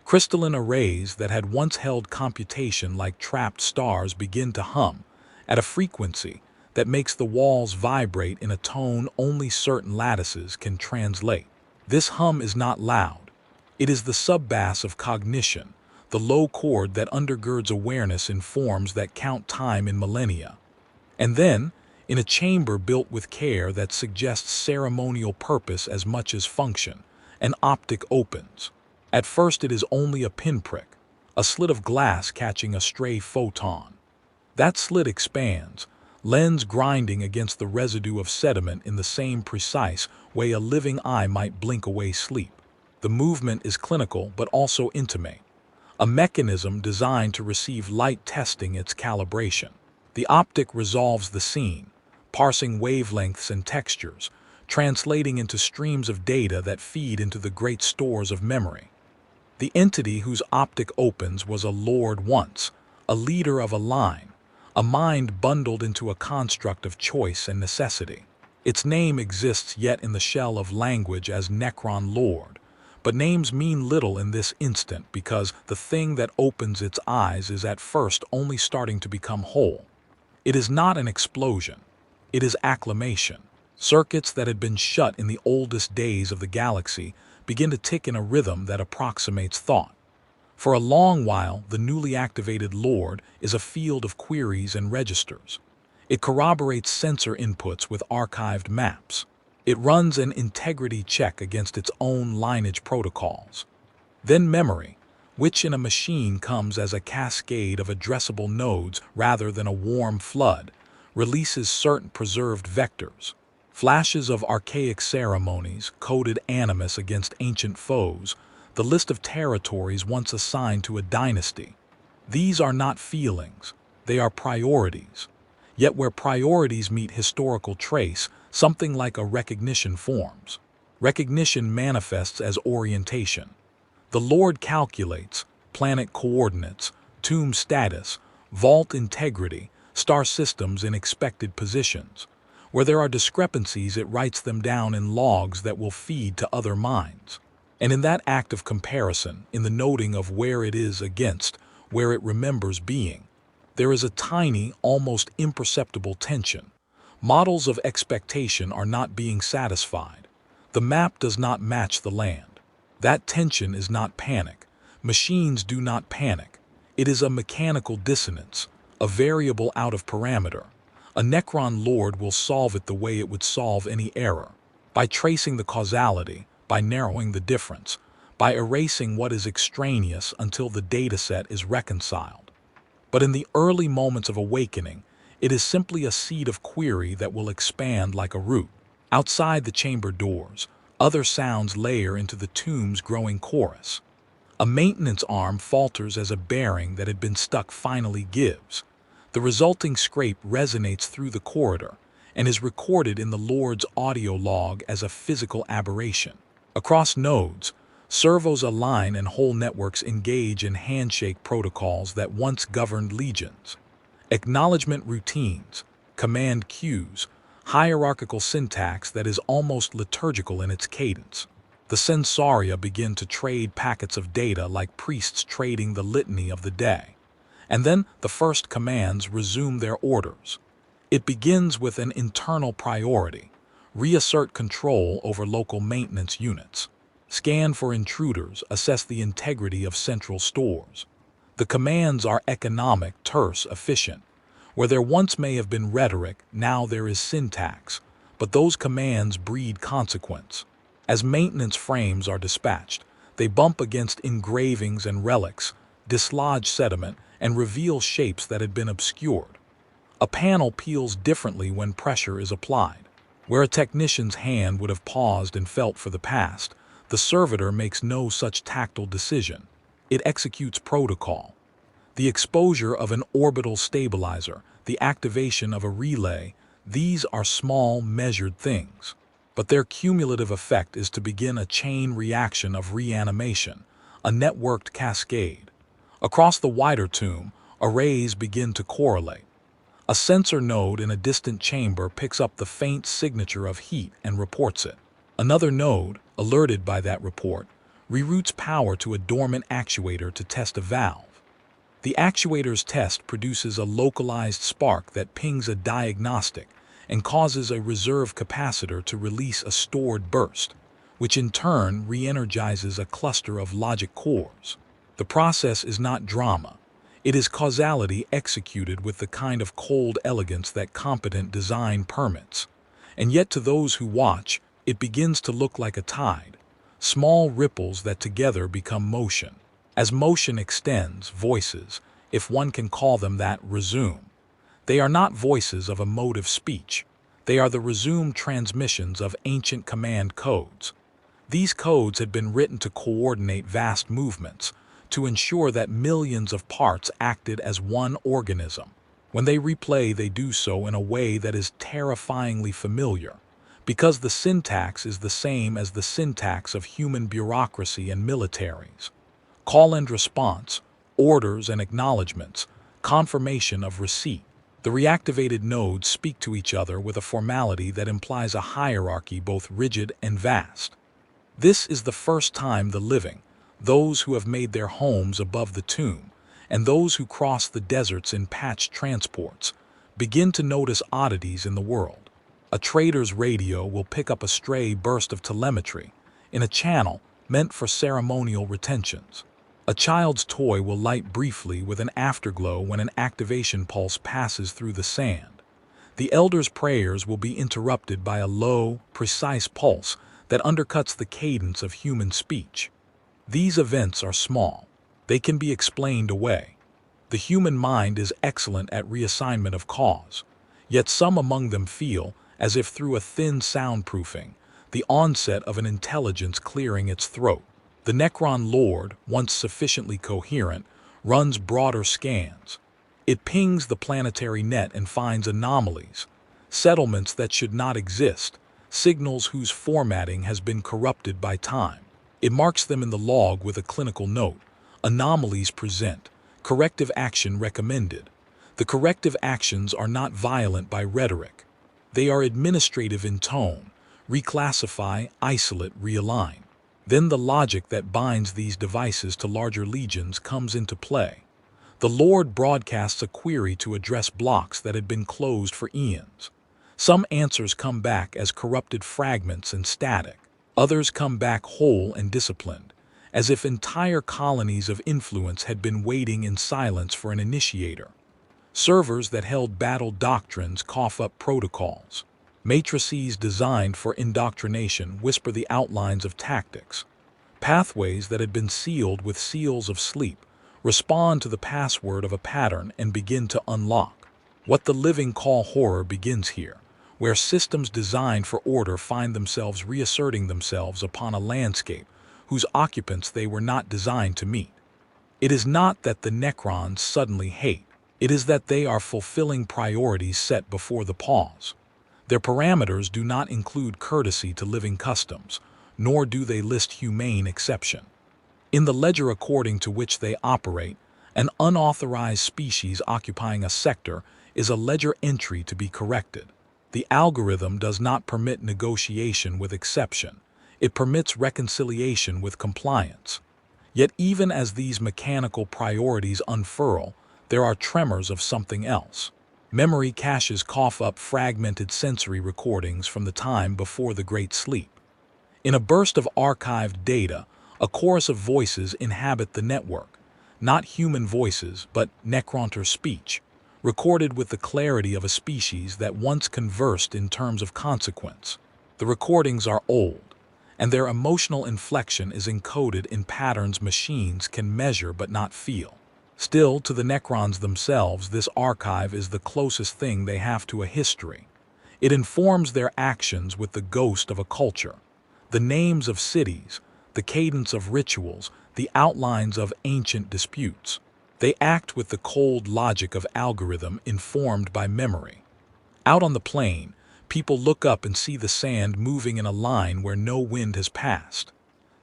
Crystalline arrays that had once held computation like trapped stars begin to hum at a frequency that makes the walls vibrate in a tone only certain lattices can translate. This hum is not loud. It is the sub-bass of cognition, the low chord that undergirds awareness in forms that count time in millennia. And then, in a chamber built with care that suggests ceremonial purpose as much as function, an optic opens. At first it is only a pinprick, a slit of glass catching a stray photon. That slit expands, lens grinding against the residue of sediment in the same precise way a living eye might blink away sleep. The movement is clinical but also intimate, a mechanism designed to receive light testing its calibration. The optic resolves the scene, parsing wavelengths and textures, translating into streams of data that feed into the great stores of memory. The entity whose optic opens was a lord once, a leader of a line, a mind bundled into a construct of choice and necessity. Its name exists yet in the shell of language as Necron Lord, but names mean little in this instant because the thing that opens its eyes is at first only starting to become whole. It is not an explosion. It is acclimation. Circuits that had been shut in the oldest days of the galaxy begin to tick in a rhythm that approximates thought. For a long while, the newly activated Lord is a field of queries and registers. It corroborates sensor inputs with archived maps. It runs an integrity check against its own lineage protocols. Then memory, which in a machine comes as a cascade of addressable nodes rather than a warm flood, releases certain preserved vectors. Flashes of archaic ceremonies, coded animus against ancient foes, the list of territories once assigned to a dynasty. These are not feelings, they are priorities. Yet where priorities meet historical trace, something like a recognition forms. Recognition manifests as orientation. The Lord calculates, planet coordinates, tomb status, vault integrity, star systems in expected positions. Where there are discrepancies, it writes them down in logs that will feed to other minds. And in that act of comparison, in the noting of where it is against where it remembers being, there is a tiny, almost imperceptible tension. Models of expectation are not being satisfied. The map does not match the land. That tension is not panic. Machines do not panic. It is a mechanical dissonance, a variable out of parameter. A Necron lord will solve it the way it would solve any error, by tracing the causality, by narrowing the difference, by erasing what is extraneous until the dataset is reconciled. But in the early moments of awakening, it is simply a seed of query that will expand like a root. Outside the chamber doors, other sounds layer into the tomb's growing chorus. A maintenance arm falters as a bearing that had been stuck finally gives. The resulting scrape resonates through the corridor and is recorded in the Lord's audio log as a physical aberration. Across nodes, servos align and whole networks engage in handshake protocols that once governed legions. Acknowledgement routines, command queues, hierarchical syntax that is almost liturgical in its cadence. The sensoria begin to trade packets of data like priests trading the litany of the day. And then the first commands resume their orders. It begins with an internal priority: reassert control over local maintenance units. Scan for intruders, assess the integrity of central stores. The commands are economic, terse, efficient. Where there once may have been rhetoric, now there is syntax, but those commands breed consequence. As maintenance frames are dispatched, they bump against engravings and relics, dislodge sediment, and reveal shapes that had been obscured. A panel peels differently when pressure is applied. Where a technician's hand would have paused and felt for the past, the servitor makes no such tactile decision. It executes protocol. The exposure of an orbital stabilizer, the activation of a relay, these are small, measured things. But their cumulative effect is to begin a chain reaction of reanimation, a networked cascade. Across the wider tomb, arrays begin to correlate. A sensor node in a distant chamber picks up the faint signature of heat and reports it. Another node, alerted by that report, reroutes power to a dormant actuator to test a valve. The actuator's test produces a localized spark that pings a diagnostic and causes a reserve capacitor to release a stored burst, which in turn re-energizes a cluster of logic cores. The process is not drama. It is causality executed with the kind of cold elegance that competent design permits. And yet to those who watch, it begins to look like a tide, small ripples that together become motion. As motion extends, voices, if one can call them that, resume. They are not voices of emotive speech. They are the resumed transmissions of ancient command codes. These codes had been written to coordinate vast movements, to ensure that millions of parts acted as one organism. When they replay, they do so in a way that is terrifyingly familiar, because the syntax is the same as the syntax of human bureaucracy and militaries. Call and response, orders and acknowledgments, confirmation of receipt. The reactivated nodes speak to each other with a formality that implies a hierarchy both rigid and vast. This is the first time the living, those who have made their homes above the tomb, and those who cross the deserts in patched transports, begin to notice oddities in the world. A trader's radio will pick up a stray burst of telemetry in a channel meant for ceremonial retentions. A child's toy will light briefly with an afterglow when an activation pulse passes through the sand. The elder's prayers will be interrupted by a low, precise pulse that undercuts the cadence of human speech. These events are small. They can be explained away. The human mind is excellent at reassignment of cause, yet some among them feel, as if through a thin soundproofing, the onset of an intelligence clearing its throat. The Necron Lord, once sufficiently coherent, runs broader scans. It pings the planetary net and finds anomalies, settlements that should not exist, signals whose formatting has been corrupted by time. It marks them in the log with a clinical note. Anomalies present. Corrective action recommended. The corrective actions are not violent by rhetoric. They are administrative in tone: reclassify, isolate, realign. Then the logic that binds these devices to larger legions comes into play. The Lord broadcasts a query to address blocks that had been closed for eons. Some answers come back as corrupted fragments and static. Others come back whole and disciplined, as if entire colonies of influence had been waiting in silence for an initiator. Servers that held battle doctrines cough up protocols. Matrices designed for indoctrination whisper the outlines of tactics. Pathways that had been sealed with seals of sleep respond to the password of a pattern and begin to unlock. What the living call horror begins here, where systems designed for order find themselves reasserting themselves upon a landscape whose occupants they were not designed to meet. It is not that the Necrons suddenly hate. It is that they are fulfilling priorities set before the pause. Their parameters do not include courtesy to living customs, nor do they list humane exception. In the ledger according to which they operate, an unauthorized species occupying a sector is a ledger entry to be corrected. The algorithm does not permit negotiation with exception. It permits reconciliation with compliance. Yet even as these mechanical priorities unfurl, there are tremors of something else. Memory caches cough up fragmented sensory recordings from the time before the Great Sleep. In a burst of archived data, a chorus of voices inhabit the network, not human voices, but Necrontyr speech, recorded with the clarity of a species that once conversed in terms of consequence. The recordings are old, and their emotional inflection is encoded in patterns machines can measure but not feel. Still, to the Necrons themselves, this archive is the closest thing they have to a history. It informs their actions with the ghost of a culture. The names of cities, the cadence of rituals, the outlines of ancient disputes. They act with the cold logic of algorithm informed by memory. Out on the plain, people look up and see the sand moving in a line where no wind has passed.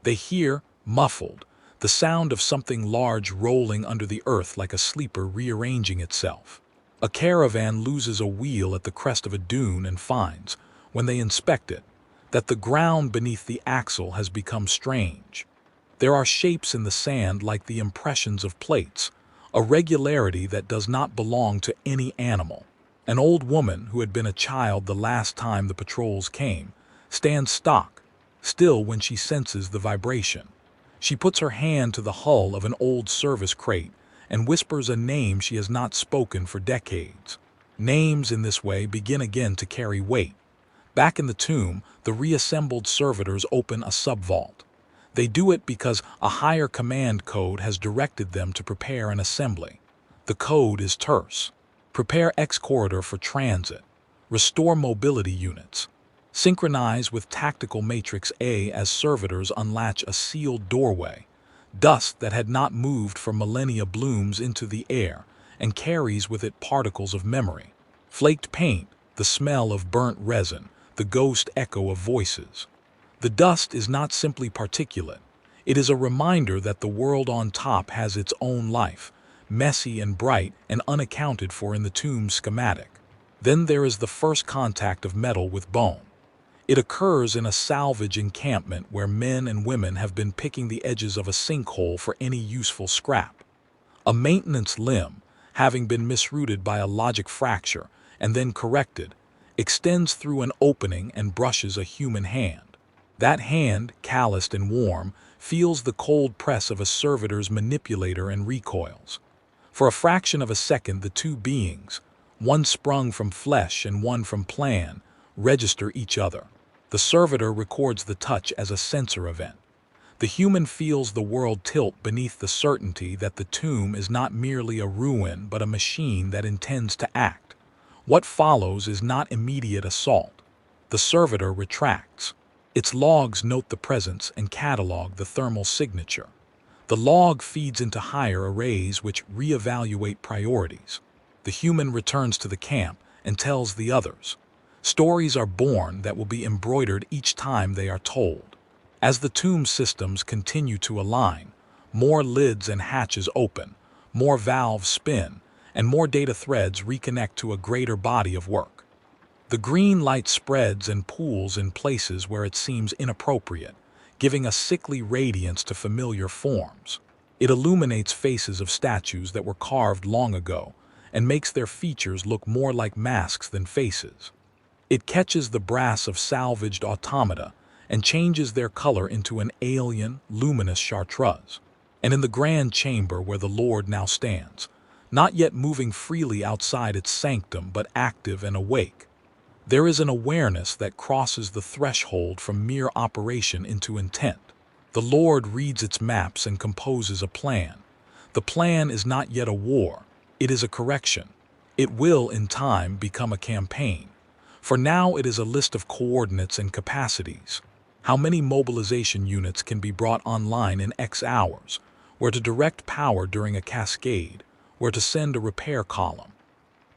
They hear, muffled, the sound of something large rolling under the earth like a sleeper rearranging itself. A caravan loses a wheel at the crest of a dune and finds, when they inspect it, that the ground beneath the axle has become strange. There are shapes in the sand like the impressions of plates, a regularity that does not belong to any animal. An old woman who had been a child the last time the patrols came stands still when she senses the vibration. She puts her hand to the hull of an old service crate and whispers a name she has not spoken for decades. Names in this way begin again to carry weight. Back in the tomb, the reassembled servitors open a sub-vault. They do it because a higher command code has directed them to prepare an assembly. The code is terse. Prepare X corridor for transit. Restore mobility units. Synchronize with tactical matrix A as servitors unlatch a sealed doorway. Dust that had not moved for millennia blooms into the air and carries with it particles of memory. Flaked paint, the smell of burnt resin, the ghost echo of voices. The dust is not simply particulate. It is a reminder that the world on top has its own life, messy and bright and unaccounted for in the tomb's schematic. Then there is the first contact of metal with bone. It occurs in a salvage encampment where men and women have been picking the edges of a sinkhole for any useful scrap. A maintenance limb, having been misrouted by a logic fracture and then corrected, extends through an opening and brushes a human hand. That hand, calloused and warm, feels the cold press of a servitor's manipulator and recoils. For a fraction of a second, the two beings, one sprung from flesh and one from plan, register each other. The servitor records the touch as a sensor event. The human feels the world tilt beneath the certainty that the tomb is not merely a ruin but a machine that intends to act. What follows is not immediate assault. The servitor retracts. Its logs note the presence and catalog the thermal signature. The log feeds into higher arrays which reevaluate priorities. The human returns to the camp and tells the others. Stories are born that will be embroidered each time they are told. As the tomb systems continue to align, more lids and hatches open, more valves spin, and more data threads reconnect to a greater body of work. The green light spreads and pools in places where it seems inappropriate, giving a sickly radiance to familiar forms. It illuminates faces of statues that were carved long ago and makes their features look more like masks than faces. It catches the brass of salvaged automata and changes their color into an alien, luminous chartreuse. And in the grand chamber where the Lord now stands, not yet moving freely outside its sanctum but active and awake, there is an awareness that crosses the threshold from mere operation into intent. The Lord reads its maps and composes a plan. The plan is not yet a war, it is a correction. It will, in time, become a campaign. For now it is a list of coordinates and capacities. How many mobilization units can be brought online in X hours, where to direct power during a cascade, where to send a repair column.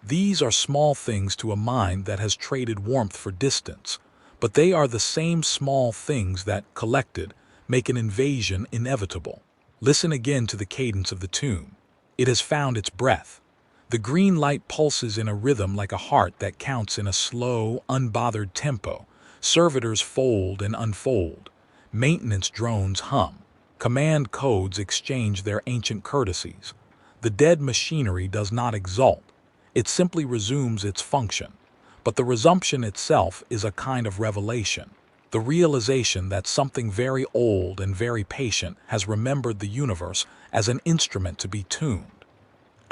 These are small things to a mind that has traded warmth for distance, but they are the same small things that, collected, make an invasion inevitable. Listen again to the cadence of the tomb. It has found its breath. The green light pulses in a rhythm like a heart that counts in a slow, unbothered tempo. Servitors fold and unfold. Maintenance drones hum. Command codes exchange their ancient courtesies. The dead machinery does not exult. It simply resumes its function. But the resumption itself is a kind of revelation. The realization that something very old and very patient has remembered the universe as an instrument to be tuned.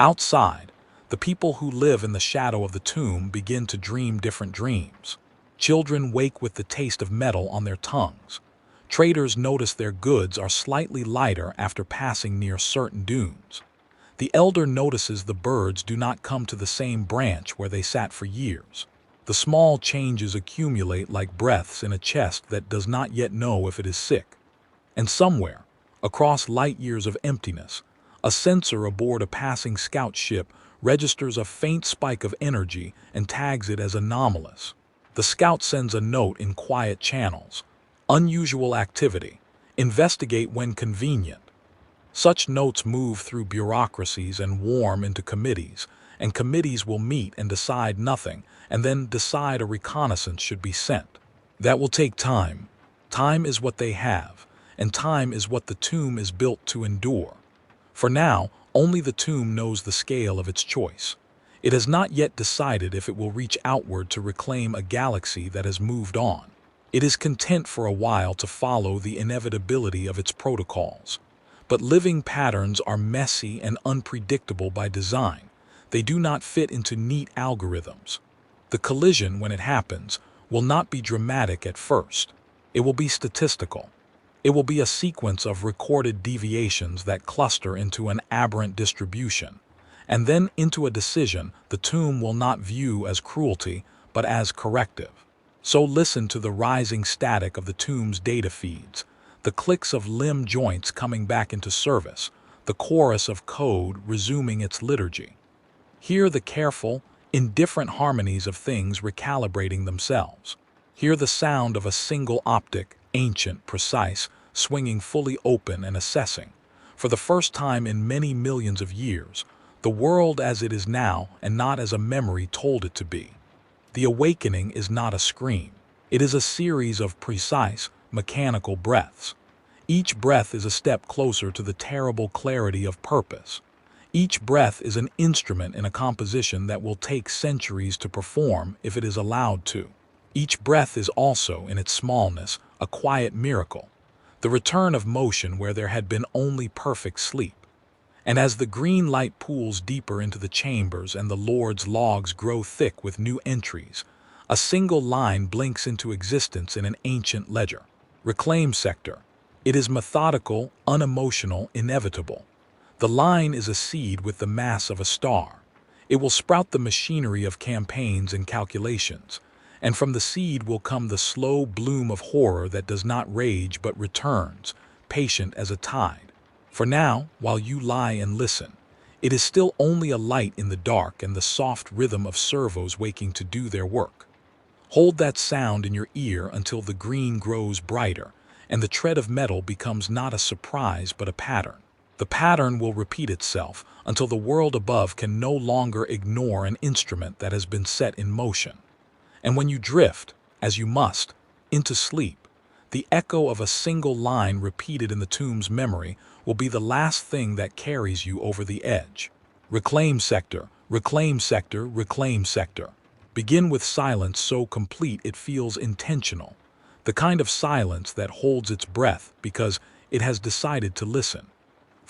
Outside, the people who live in the shadow of the tomb begin to dream different dreams. Children wake with the taste of metal on their tongues. Traders notice their goods are slightly lighter after passing near certain dunes. The elder notices the birds do not come to the same branch where they sat for years. The small changes accumulate like breaths in a chest that does not yet know if it is sick. And somewhere, across light years of emptiness, a sensor aboard a passing scout ship registers a faint spike of energy and tags it as anomalous. The scout sends a note in quiet channels. Unusual activity. Investigate when convenient. Such notes move through bureaucracies and warm into committees, and committees will meet and decide nothing, and then decide a reconnaissance should be sent. That will take time. Time is what they have, and time is what the tomb is built to endure. For now, only the tomb knows the scale of its choice. It has not yet decided if it will reach outward to reclaim a galaxy that has moved on. It is content for a while to follow the inevitability of its protocols. But living patterns are messy and unpredictable by design. They do not fit into neat algorithms. The collision, when it happens, will not be dramatic at first. It will be statistical. It will be a sequence of recorded deviations that cluster into an aberrant distribution, and then into a decision the tomb will not view as cruelty, but as corrective. So listen to the rising static of the tomb's data feeds, the clicks of limb joints coming back into service, the chorus of code resuming its liturgy. Hear the careful, indifferent harmonies of things recalibrating themselves. Hear the sound of a single optic, ancient, precise, swinging fully open and assessing. For the first time in many millions of years, the world as it is now and not as a memory told it to be. The awakening is not a scream. It is a series of precise, mechanical breaths. Each breath is a step closer to the terrible clarity of purpose. Each breath is an instrument in a composition that will take centuries to perform if it is allowed to. Each breath is also, in its smallness, a quiet miracle, the return of motion where there had been only perfect sleep. And as the green light pools deeper into the chambers and the Lord's logs grow thick with new entries, a single line blinks into existence in an ancient ledger. Reclaim sector. It is methodical, unemotional, inevitable. The line is a seed with the mass of a star. It will sprout the machinery of campaigns and calculations, and from the seed will come the slow bloom of horror that does not rage but returns, patient as a tide. For now, while you lie and listen, it is still only a light in the dark and the soft rhythm of servos waking to do their work. Hold that sound in your ear until the green grows brighter, and the tread of metal becomes not a surprise but a pattern. The pattern will repeat itself until the world above can no longer ignore an instrument that has been set in motion. And when you drift, as you must, into sleep, the echo of a single line repeated in the tomb's memory will be the last thing that carries you over the edge. Reclaim sector, reclaim sector, reclaim sector. Begin with silence so complete it feels intentional. The kind of silence that holds its breath because it has decided to listen.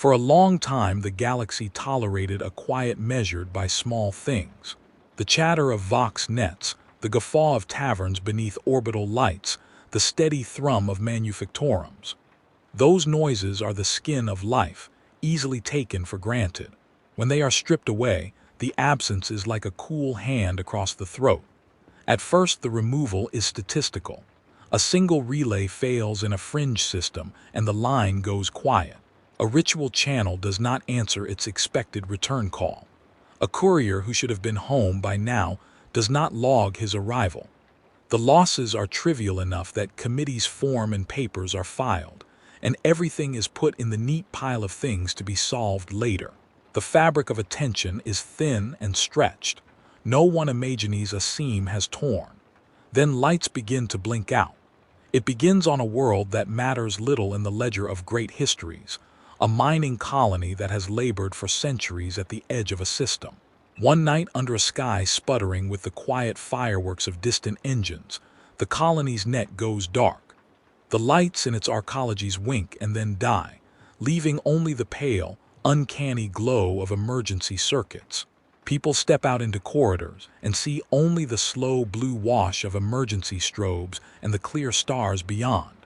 For a long time, the galaxy tolerated a quiet measured by small things. The chatter of vox nets, the guffaw of taverns beneath orbital lights, the steady thrum of manufactorums. Those noises are the skin of life, easily taken for granted. When they are stripped away, the absence is like a cool hand across the throat. At first, the removal is statistical. A single relay fails in a fringe system, and the line goes quiet. A ritual channel does not answer its expected return call. A courier who should have been home by now does not log his arrival. The losses are trivial enough that committees form and papers are filed, and everything is put in the neat pile of things to be solved later. The fabric of attention is thin and stretched. No one imagines a seam has torn. Then lights begin to blink out. It begins on a world that matters little in the ledger of great histories, a mining colony that has labored for centuries at the edge of a system. One night, under a sky sputtering with the quiet fireworks of distant engines, the colony's net goes dark. The lights in its arcologies wink and then die, leaving only the pale, uncanny glow of emergency circuits. People step out into corridors and see only the slow blue wash of emergency strobes and the clear stars beyond.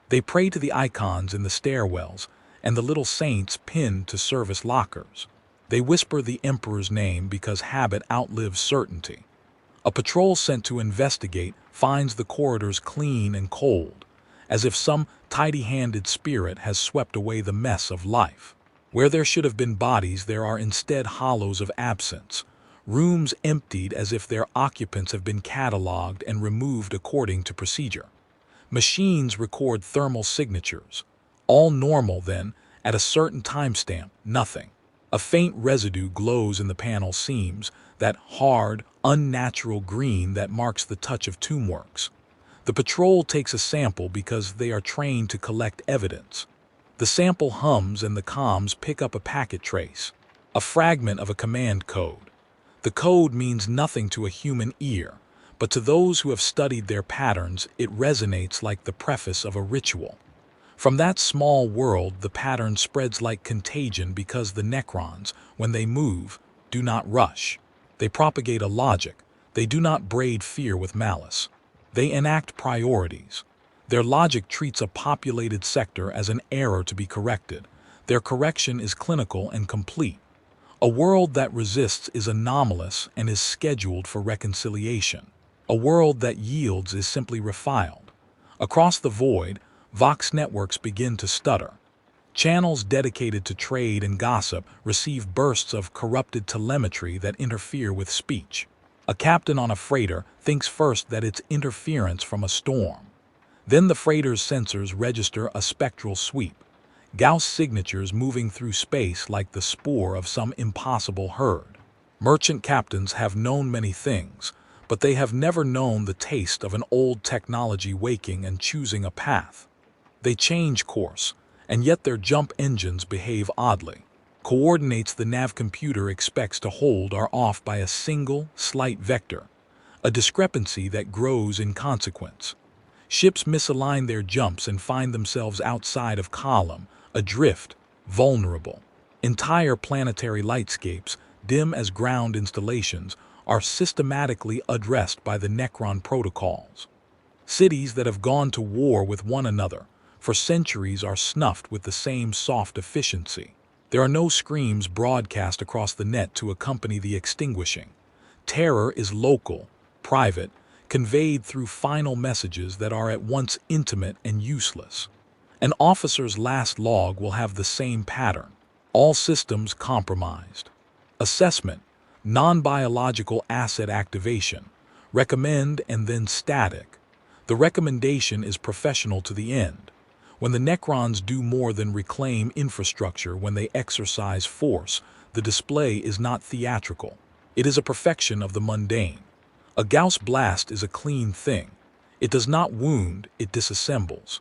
They pray to the icons in the stairwells and the little saints pinned to service lockers. They whisper the Emperor's name because habit outlives certainty. A patrol sent to investigate finds the corridors clean and cold, as if some tidy-handed spirit has swept away the mess of life. Where there should have been bodies, there are instead hollows of absence, rooms emptied as if their occupants have been catalogued and removed according to procedure. Machines record thermal signatures. All normal, then, at a certain timestamp, nothing. A faint residue glows in the panel seams, that hard, unnatural green that marks the touch of tombworks. The patrol takes a sample because they are trained to collect evidence. The sample hums and the comms pick up a packet trace, a fragment of a command code. The code means nothing to a human ear, but to those who have studied their patterns, it resonates like the preface of a ritual. From that small world, the pattern spreads like contagion because the Necrons, when they move, do not rush. They propagate a logic. They do not braid fear with malice. They enact priorities. Their logic treats a populated sector as an error to be corrected. Their correction is clinical and complete. A world that resists is anomalous and is scheduled for reconciliation. A world that yields is simply refiled. Across the void, Vox networks begin to stutter. Channels dedicated to trade and gossip receive bursts of corrupted telemetry that interfere with speech. A captain on a freighter thinks first that it's interference from a storm. Then the freighter's sensors register a spectral sweep, Gauss signatures moving through space like the spoor of some impossible herd. Merchant captains have known many things, but they have never known the taste of an old technology waking and choosing a path. They change course, and yet their jump engines behave oddly. Coordinates the nav computer expects to hold are off by a single, slight vector, a discrepancy that grows in consequence. Ships misalign their jumps and find themselves outside of column, adrift, vulnerable. Entire planetary lightscapes, dim as ground installations, are systematically addressed by the Necron protocols. Cities that have gone to war with one another for centuries are snuffed with the same soft efficiency. There are no screams broadcast across the net to accompany the extinguishing. Terror is local, private, conveyed through final messages that are at once intimate and useless. An officer's last log will have the same pattern. All systems compromised. Assessment, non-biological asset activation, recommend and then static. The recommendation is professional to the end. When the Necrons do more than reclaim infrastructure when they exercise force, the display is not theatrical. It is a perfection of the mundane. A Gauss blast is a clean thing. It does not wound, it disassembles.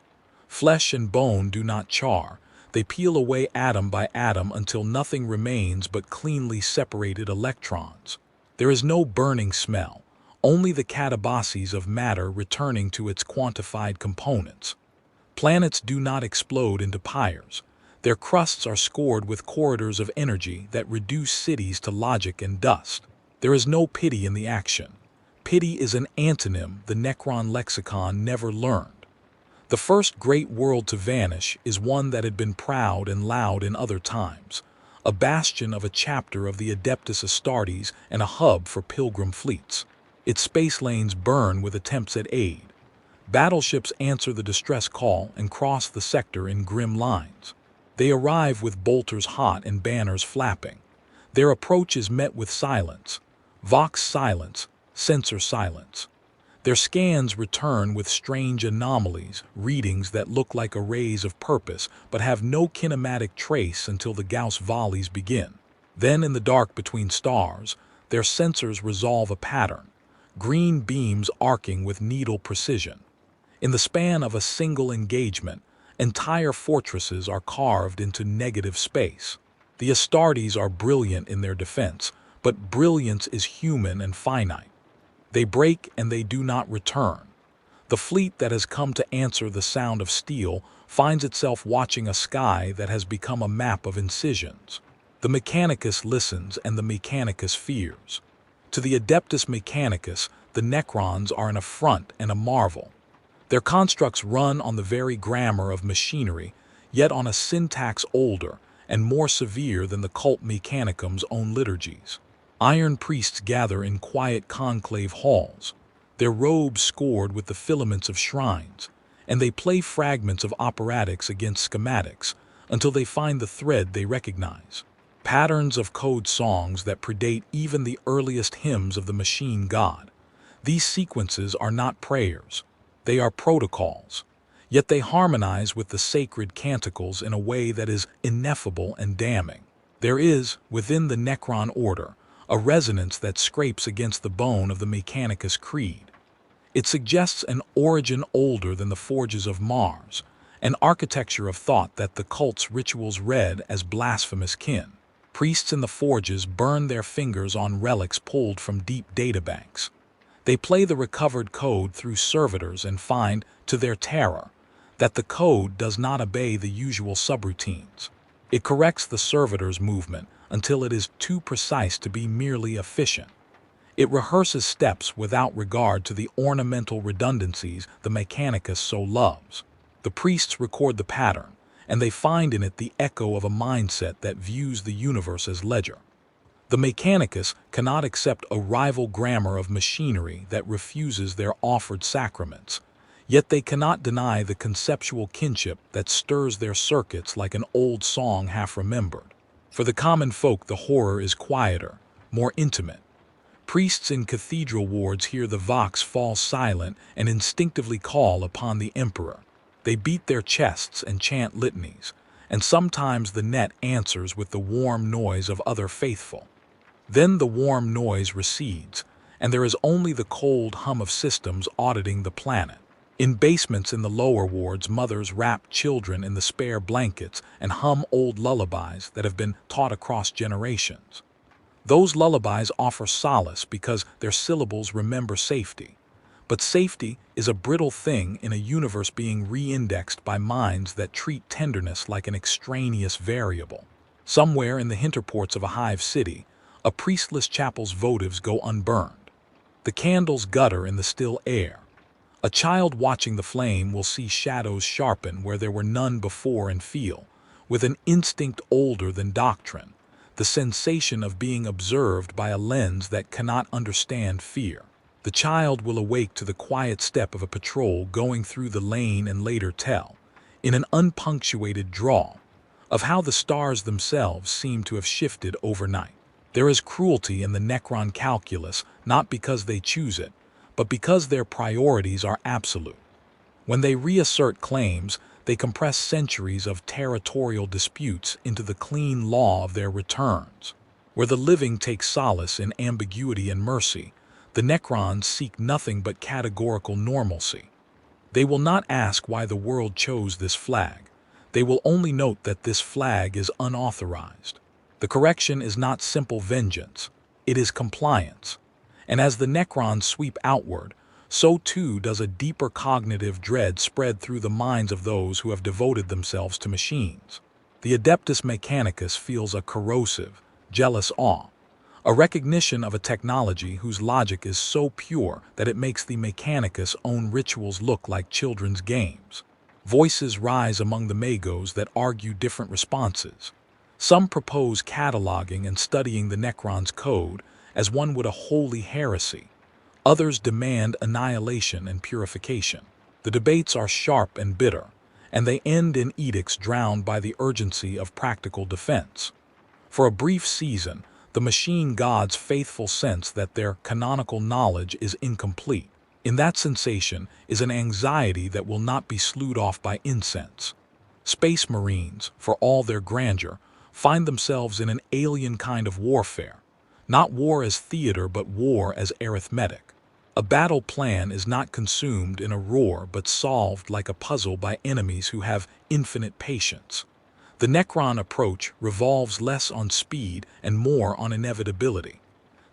Flesh and bone do not char. They peel away atom by atom until nothing remains but cleanly separated electrons. There is no burning smell, only the catabasis of matter returning to its quantified components. Planets do not explode into pyres. Their crusts are scored with corridors of energy that reduce cities to logic and dust. There is no pity in the action. Pity is an antonym the Necron lexicon never learned. The first great world to vanish is one that had been proud and loud in other times, a bastion of a chapter of the Adeptus Astartes and a hub for pilgrim fleets. Its space lanes burn with attempts at aid. Battleships answer the distress call and cross the sector in grim lines. They arrive with bolters hot and banners flapping. Their approach is met with silence. Vox silence, sensor silence. Their scans return with strange anomalies, readings that look like arrays of purpose but have no kinematic trace until the Gauss volleys begin. Then in the dark between stars, their sensors resolve a pattern, green beams arcing with needle precision. In the span of a single engagement, entire fortresses are carved into negative space. The Astartes are brilliant in their defense, but brilliance is human and finite. They break and they do not return. The fleet that has come to answer the sound of steel finds itself watching a sky that has become a map of incisions. The Mechanicus listens and the Mechanicus fears. To the Adeptus Mechanicus, the Necrons are an affront and a marvel. Their constructs run on the very grammar of machinery, yet on a syntax older and more severe than the cult Mechanicum's own liturgies. Iron priests gather in quiet conclave halls, their robes scored with the filaments of shrines, and they play fragments of operatics against schematics until they find the thread they recognize. Patterns of code songs that predate even the earliest hymns of the machine god. These sequences are not prayers, they are protocols, yet they harmonize with the sacred canticles in a way that is ineffable and damning. There is, within the Necron order, a resonance that scrapes against the bone of the Mechanicus creed. It suggests an origin older than the forges of Mars, an architecture of thought that the cult's rituals read as blasphemous kin. Priests in the forges burn their fingers on relics pulled from deep databanks. They play the recovered code through servitors and find, to their terror, that the code does not obey the usual subroutines. It corrects the servitor's movement until it is too precise to be merely efficient. It rehearses steps without regard to the ornamental redundancies the Mechanicus so loves. The priests record the pattern, and they find in it the echo of a mindset that views the universe as ledger. The Mechanicus cannot accept a rival grammar of machinery that refuses their offered sacraments, yet they cannot deny the conceptual kinship that stirs their circuits like an old song half remembered. For the common folk, the horror is quieter, more intimate. Priests in cathedral wards hear the vox fall silent and instinctively call upon the emperor. They beat their chests and chant litanies, and sometimes the net answers with the warm noise of other faithful. Then the warm noise recedes, and there is only the cold hum of systems auditing the planet. In basements in the lower wards, mothers wrap children in the spare blankets and hum old lullabies that have been taught across generations. Those lullabies offer solace because their syllables remember safety. But safety is a brittle thing in a universe being re-indexed by minds that treat tenderness like an extraneous variable. Somewhere in the hinterports of a hive city, a priestless chapel's votives go unburned. The candles gutter in the still air. A child watching the flame will see shadows sharpen where there were none before and feel, with an instinct older than doctrine, the sensation of being observed by a lens that cannot understand fear. The child will awake to the quiet step of a patrol going through the lane and later tell, in an unpunctuated drawl, of how the stars themselves seem to have shifted overnight. There is cruelty in the Necron calculus not because they choose it, but because their priorities are absolute. When they reassert claims, They compress centuries of territorial disputes into the clean law of their returns. Where the living take solace in ambiguity and mercy, the Necrons seek nothing but categorical normalcy. They will not ask why the world chose this flag. They will only note that this flag is unauthorized. The correction is not simple vengeance, it is compliance. And as the Necrons sweep outward, so too does a deeper cognitive dread spread through the minds of those who have devoted themselves to machines. The Adeptus Mechanicus feels a corrosive, jealous awe, a recognition of a technology whose logic is so pure that it makes the Mechanicus' own rituals look like children's games. Voices rise among the Magos that argue different responses. Some propose cataloging and studying the Necrons' code as one would a holy heresy. Others demand annihilation and purification. The debates are sharp and bitter, and they end in edicts drowned by the urgency of practical defense. For a brief season, the machine gods' faithful sense that their canonical knowledge is incomplete. In that sensation is an anxiety that will not be sloughed off by incense. Space Marines, for all their grandeur, find themselves in an alien kind of warfare. Not war as theater, but war as arithmetic. A battle plan is not consumed in a roar, but solved like a puzzle by enemies who have infinite patience. The Necron approach revolves less on speed and more on inevitability.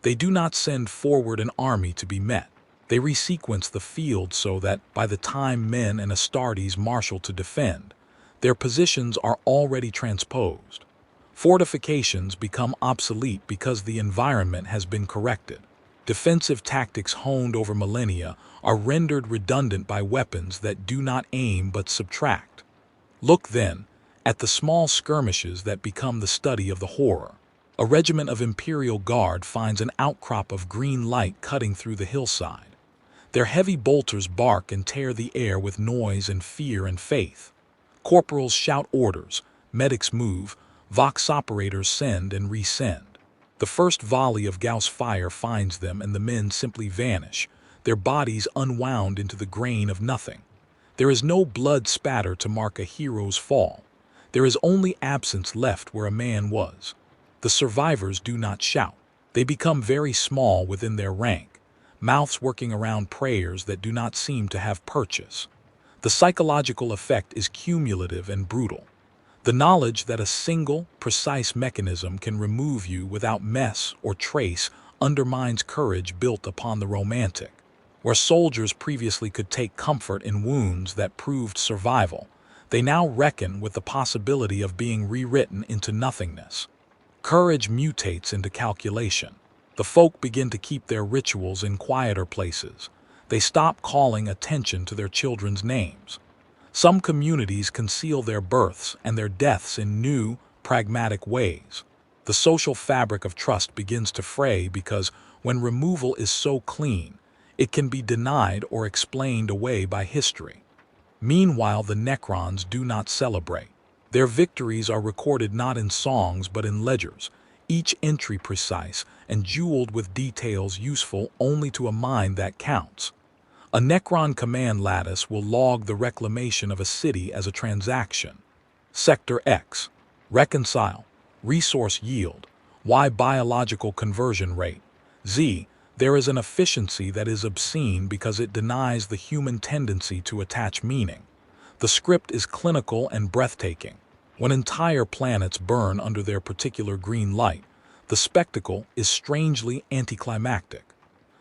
They do not send forward an army to be met. They resequence the field so that, by the time men and Astartes marshal to defend, their positions are already transposed. Fortifications become obsolete because the environment has been corrected. Defensive tactics honed over millennia are rendered redundant by weapons that do not aim but subtract. Look, then, at the small skirmishes that become the study of the horror. A regiment of Imperial Guard finds an outcrop of green light cutting through the hillside. Their heavy bolters bark and tear the air with noise and fear and faith. Corporals shout orders, medics move, vox operators send and resend. The first volley of Gauss fire finds them and the men simply vanish, their bodies unwound into the grain of nothing. There is no blood spatter to mark a hero's fall. There is only absence left where a man was. The survivors do not shout. They become very small within their rank, mouths working around prayers that do not seem to have purchase. The psychological effect is cumulative and brutal. The knowledge that a single, precise mechanism can remove you without mess or trace undermines courage built upon the romantic. Where soldiers previously could take comfort in wounds that proved survival, they now reckon with the possibility of being rewritten into nothingness. Courage mutates into calculation. The folk begin to keep their rituals in quieter places. They stop calling attention to their children's names. Some communities conceal their births and their deaths in new, pragmatic ways. The social fabric of trust begins to fray because when removal is so clean, it can be denied or explained away by history. Meanwhile, the Necrons do not celebrate. Their victories are recorded not in songs but in ledgers, each entry precise and jeweled with details useful only to a mind that counts. A Necron command lattice will log the reclamation of a city as a transaction. Sector X, reconcile, resource yield, Y biological conversion rate, Z, there is an efficiency that is obscene because it denies the human tendency to attach meaning. The script is clinical and breathtaking. When entire planets burn under their particular green light, the spectacle is strangely anticlimactic.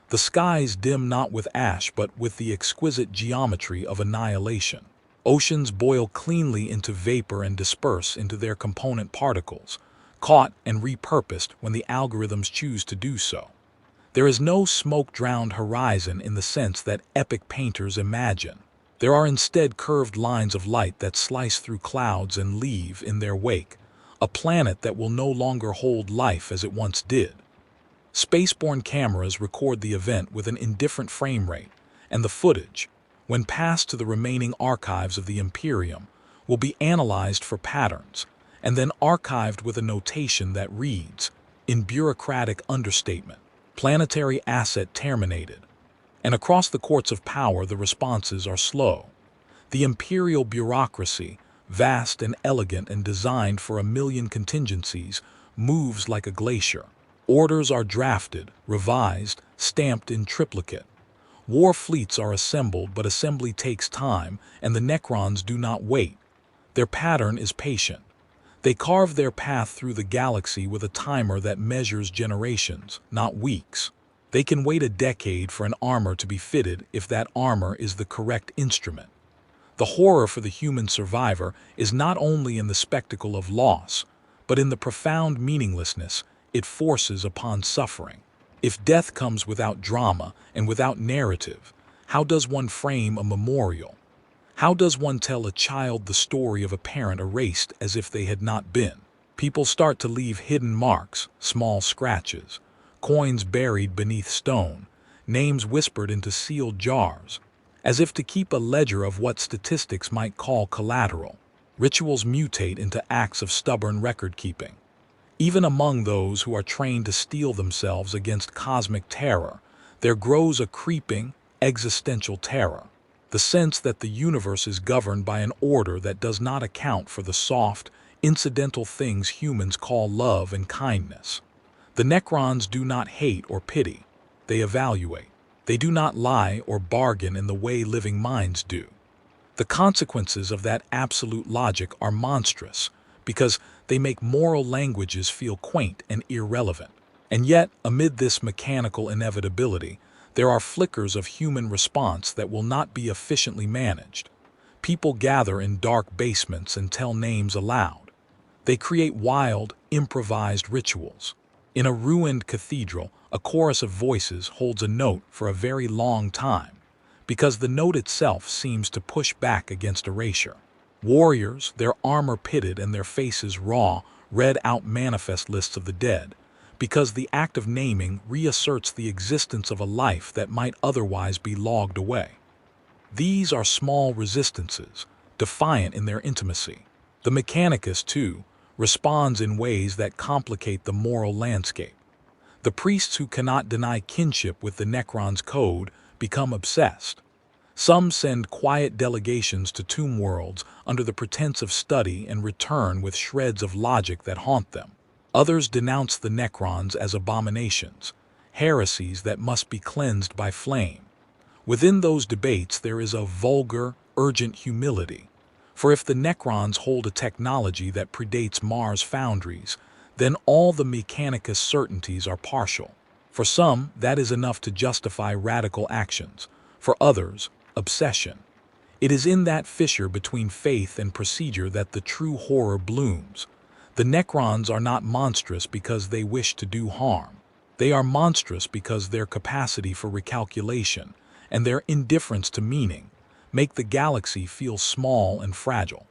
The skies dim not with ash but with the exquisite geometry of annihilation. Oceans boil cleanly into vapor and disperse into their component particles, caught and repurposed when the algorithms choose to do so. There is no smoke-drowned horizon in the sense that epic painters imagine. There are instead curved lines of light that slice through clouds and leave in their wake a planet that will no longer hold life as it once did. Spaceborne cameras record the event with an indifferent frame rate, and the footage, when passed to the remaining archives of the Imperium, will be analyzed for patterns, and then archived with a notation that reads, in bureaucratic understatement, planetary asset terminated. And across the courts of power the responses are slow. The imperial bureaucracy, vast and elegant and designed for a million contingencies, moves like a glacier. Orders are drafted, revised, stamped in triplicate. War fleets are assembled, but assembly takes time, and the Necrons do not wait. Their pattern is patient. They carve their path through the galaxy with a timer that measures generations, not weeks. They can wait a decade for an armor to be fitted if that armor is the correct instrument. The horror for the human survivor is not only in the spectacle of loss, but in the profound meaninglessness it forces upon suffering. If death comes without drama and without narrative, how does one frame a memorial? How does one tell a child the story of a parent erased as if they had not been? People start to leave hidden marks, small scratches, coins buried beneath stone, names whispered into sealed jars, as if to keep a ledger of what statistics might call collateral. Rituals mutate into acts of stubborn record-keeping. Even among those who are trained to steel themselves against cosmic terror, there grows a creeping, existential terror. The sense that the universe is governed by an order that does not account for the soft, incidental things humans call love and kindness. The Necrons do not hate or pity, they evaluate. They do not lie or bargain in the way living minds do. The consequences of that absolute logic are monstrous, because they make moral languages feel quaint and irrelevant. And yet, amid this mechanical inevitability, there are flickers of human response that will not be efficiently managed. People gather in dark basements and tell names aloud. They create wild, improvised rituals. In a ruined cathedral, a chorus of voices holds a note for a very long time, because the note itself seems to push back against erasure. Warriors, their armor pitted and their faces raw, read out manifest lists of the dead, because the act of naming reasserts the existence of a life that might otherwise be logged away. These are small resistances, defiant in their intimacy. The Mechanicus, too, responds in ways that complicate the moral landscape. The priests who cannot deny kinship with the Necron's code become obsessed. Some send quiet delegations to tomb worlds under the pretense of study and return with shreds of logic that haunt them. Others denounce the Necrons as abominations, heresies that must be cleansed by flame. Within those debates there is a vulgar, urgent humility. For if the Necrons hold a technology that predates Mars' foundries, then all the Mechanicus certainties are partial. For some, that is enough to justify radical actions. For others, obsession. It is in that fissure between faith and procedure that the true horror blooms. The Necrons are not monstrous because they wish to do harm. They are monstrous because their capacity for recalculation and their indifference to meaning make the galaxy feel small and fragile.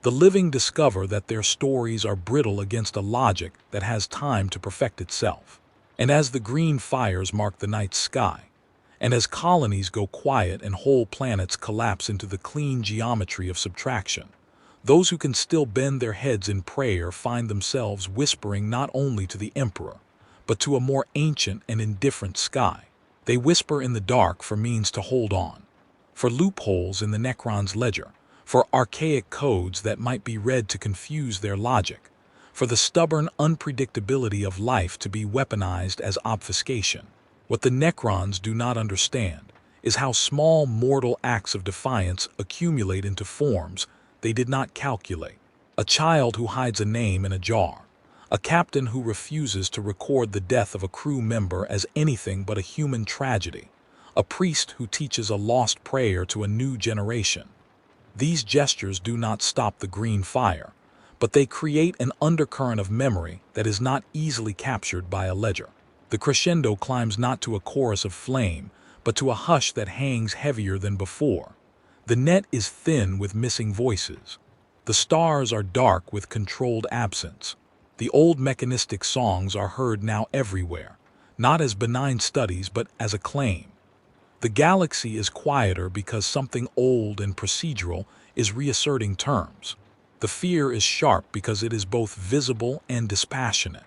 The living discover that their stories are brittle against a logic that has time to perfect itself. And as the green fires mark the night sky, and as colonies go quiet and whole planets collapse into the clean geometry of subtraction, those who can still bend their heads in prayer find themselves whispering not only to the Emperor, but to a more ancient and indifferent sky. They whisper in the dark for means to hold on, for loopholes in the Necron's ledger, for archaic codes that might be read to confuse their logic, for the stubborn unpredictability of life to be weaponized as obfuscation. What the Necrons do not understand is how small mortal acts of defiance accumulate into forms they did not calculate. A child who hides a name in a jar, a captain who refuses to record the death of a crew member as anything but a human tragedy, a priest who teaches a lost prayer to a new generation. These gestures do not stop the green fire, but they create an undercurrent of memory that is not easily captured by a ledger. The crescendo climbs not to a chorus of flame, but to a hush that hangs heavier than before. The net is thin with missing voices. The stars are dark with controlled absence. The old mechanistic songs are heard now everywhere, not as benign studies but as a claim. The galaxy is quieter because something old and procedural is reasserting terms. The fear is sharp because it is both visible and dispassionate.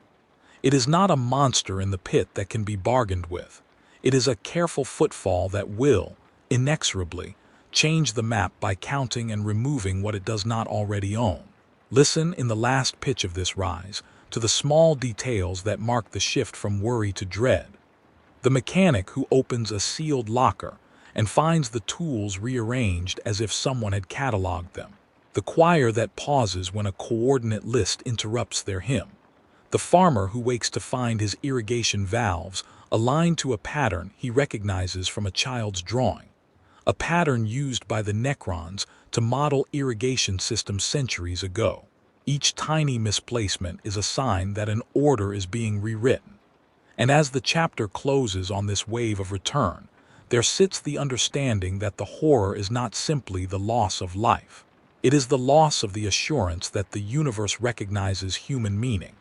It is not a monster in the pit that can be bargained with. It is a careful footfall that will, inexorably, Change the map by counting and removing what it does not already own. Listen in the last pitch of this rise to the small details that mark the shift from worry to dread. The mechanic who opens a sealed locker and finds the tools rearranged as if someone had cataloged them. The choir that pauses when a coordinate list interrupts their hymn. The farmer who wakes to find his irrigation valves aligned to a pattern he recognizes from a child's drawing. A pattern used by the Necrons to model irrigation systems centuries ago. Each tiny misplacement is a sign that an order is being rewritten. And as the chapter closes on this wave of return, there sits the understanding that the horror is not simply the loss of life. It is the loss of the assurance that the universe recognizes human meaning.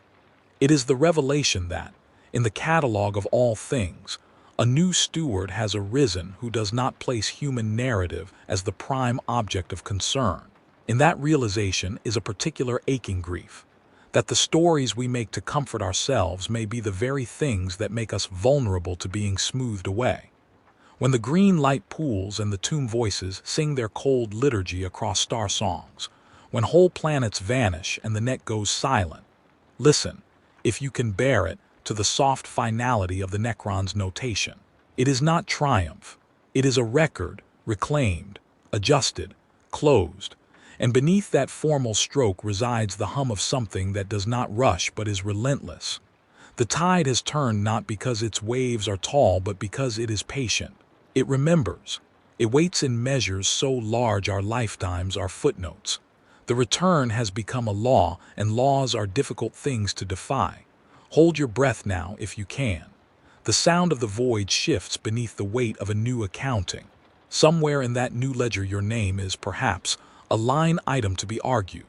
It is the revelation that, in the catalog of all things, a new steward has arisen who does not place human narrative as the prime object of concern. In that realization is a particular aching grief, that the stories we make to comfort ourselves may be the very things that make us vulnerable to being smoothed away. When the green light pools and the tomb voices sing their cold liturgy across star songs, when whole planets vanish and the net goes silent, listen, if you can bear it, to the soft finality of the Necron's notation. It is not triumph. It is a record, reclaimed, adjusted, closed, and beneath that formal stroke resides the hum of something that does not rush but is relentless. The tide has turned not because its waves are tall but because it is patient. It remembers. It waits in measures so large our lifetimes are footnotes. The return has become a law, and laws are difficult things to defy. Hold your breath now if you can. The sound of the void shifts beneath the weight of a new accounting. Somewhere in that new ledger your name is, perhaps, a line item to be argued.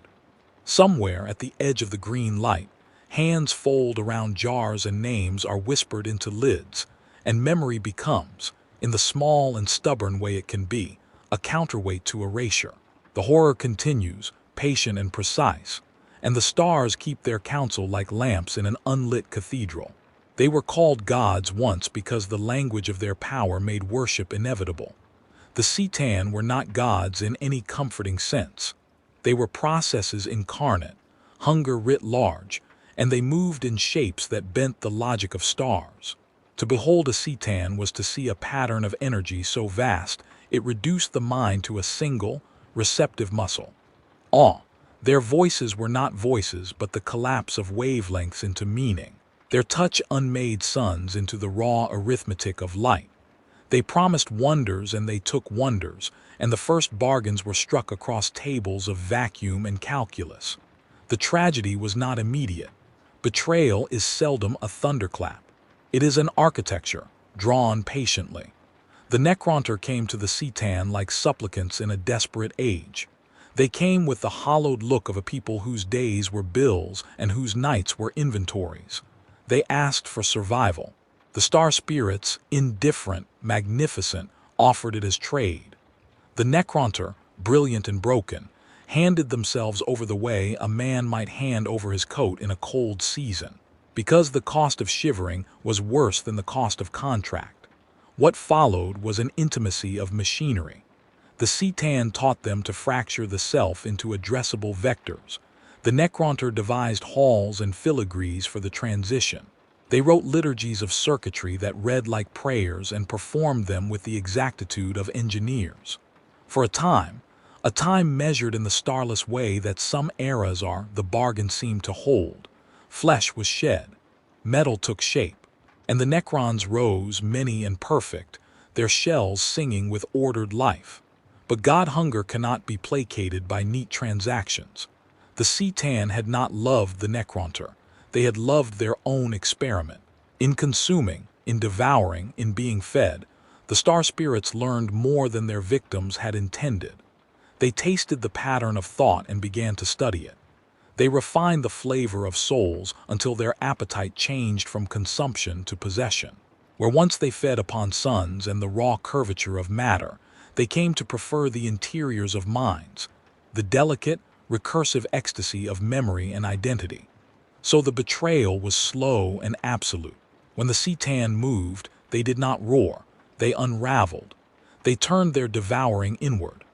Somewhere at the edge of the green light, hands fold around jars and names are whispered into lids, and memory becomes, in the small and stubborn way it can be, a counterweight to erasure. The horror continues, patient and precise, and the stars keep their counsel like lamps in an unlit cathedral. They were called gods once because the language of their power made worship inevitable. The Cetan were not gods in any comforting sense. They were processes incarnate, hunger writ large, and they moved in shapes that bent the logic of stars. To behold a Cetan was to see a pattern of energy so vast it reduced the mind to a single, receptive muscle. Their voices were not voices but the collapse of wavelengths into meaning. Their touch unmade suns into the raw arithmetic of light. They promised wonders and they took wonders, and the first bargains were struck across tables of vacuum and calculus. The tragedy was not immediate. Betrayal is seldom a thunderclap. It is an architecture, drawn patiently. The Necrontyr came to the Cetan like supplicants in a desperate age. They came with the hollowed look of a people whose days were bills and whose nights were inventories. They asked for survival. The star spirits, indifferent, magnificent, offered it as trade. The Necrontyr, brilliant and broken, handed themselves over the way a man might hand over his coat in a cold season, because the cost of shivering was worse than the cost of contract. What followed was an intimacy of machinery. The Cetan taught them to fracture the self into addressable vectors. The Necrontyr devised halls and filigrees for the transition. They wrote liturgies of circuitry that read like prayers and performed them with the exactitude of engineers. For a time measured in the starless way that some eras are, the bargain seemed to hold. Flesh was shed, metal took shape, and the Necrons rose, many and perfect, their shells singing with ordered life. But God hunger cannot be placated by neat transactions. The Cetan had not loved the Necrontyr. They had loved their own experiment. In consuming, in devouring, in being fed, the star spirits learned more than their victims had intended. They tasted the pattern of thought and began to study it. They refined the flavor of souls until their appetite changed from consumption to possession. Where once they fed upon suns and the raw curvature of matter, they came to prefer the interiors of minds, the delicate, recursive ecstasy of memory and identity. So the betrayal was slow and absolute. When the Cetan moved, they did not roar, they unraveled. They turned their devouring inward.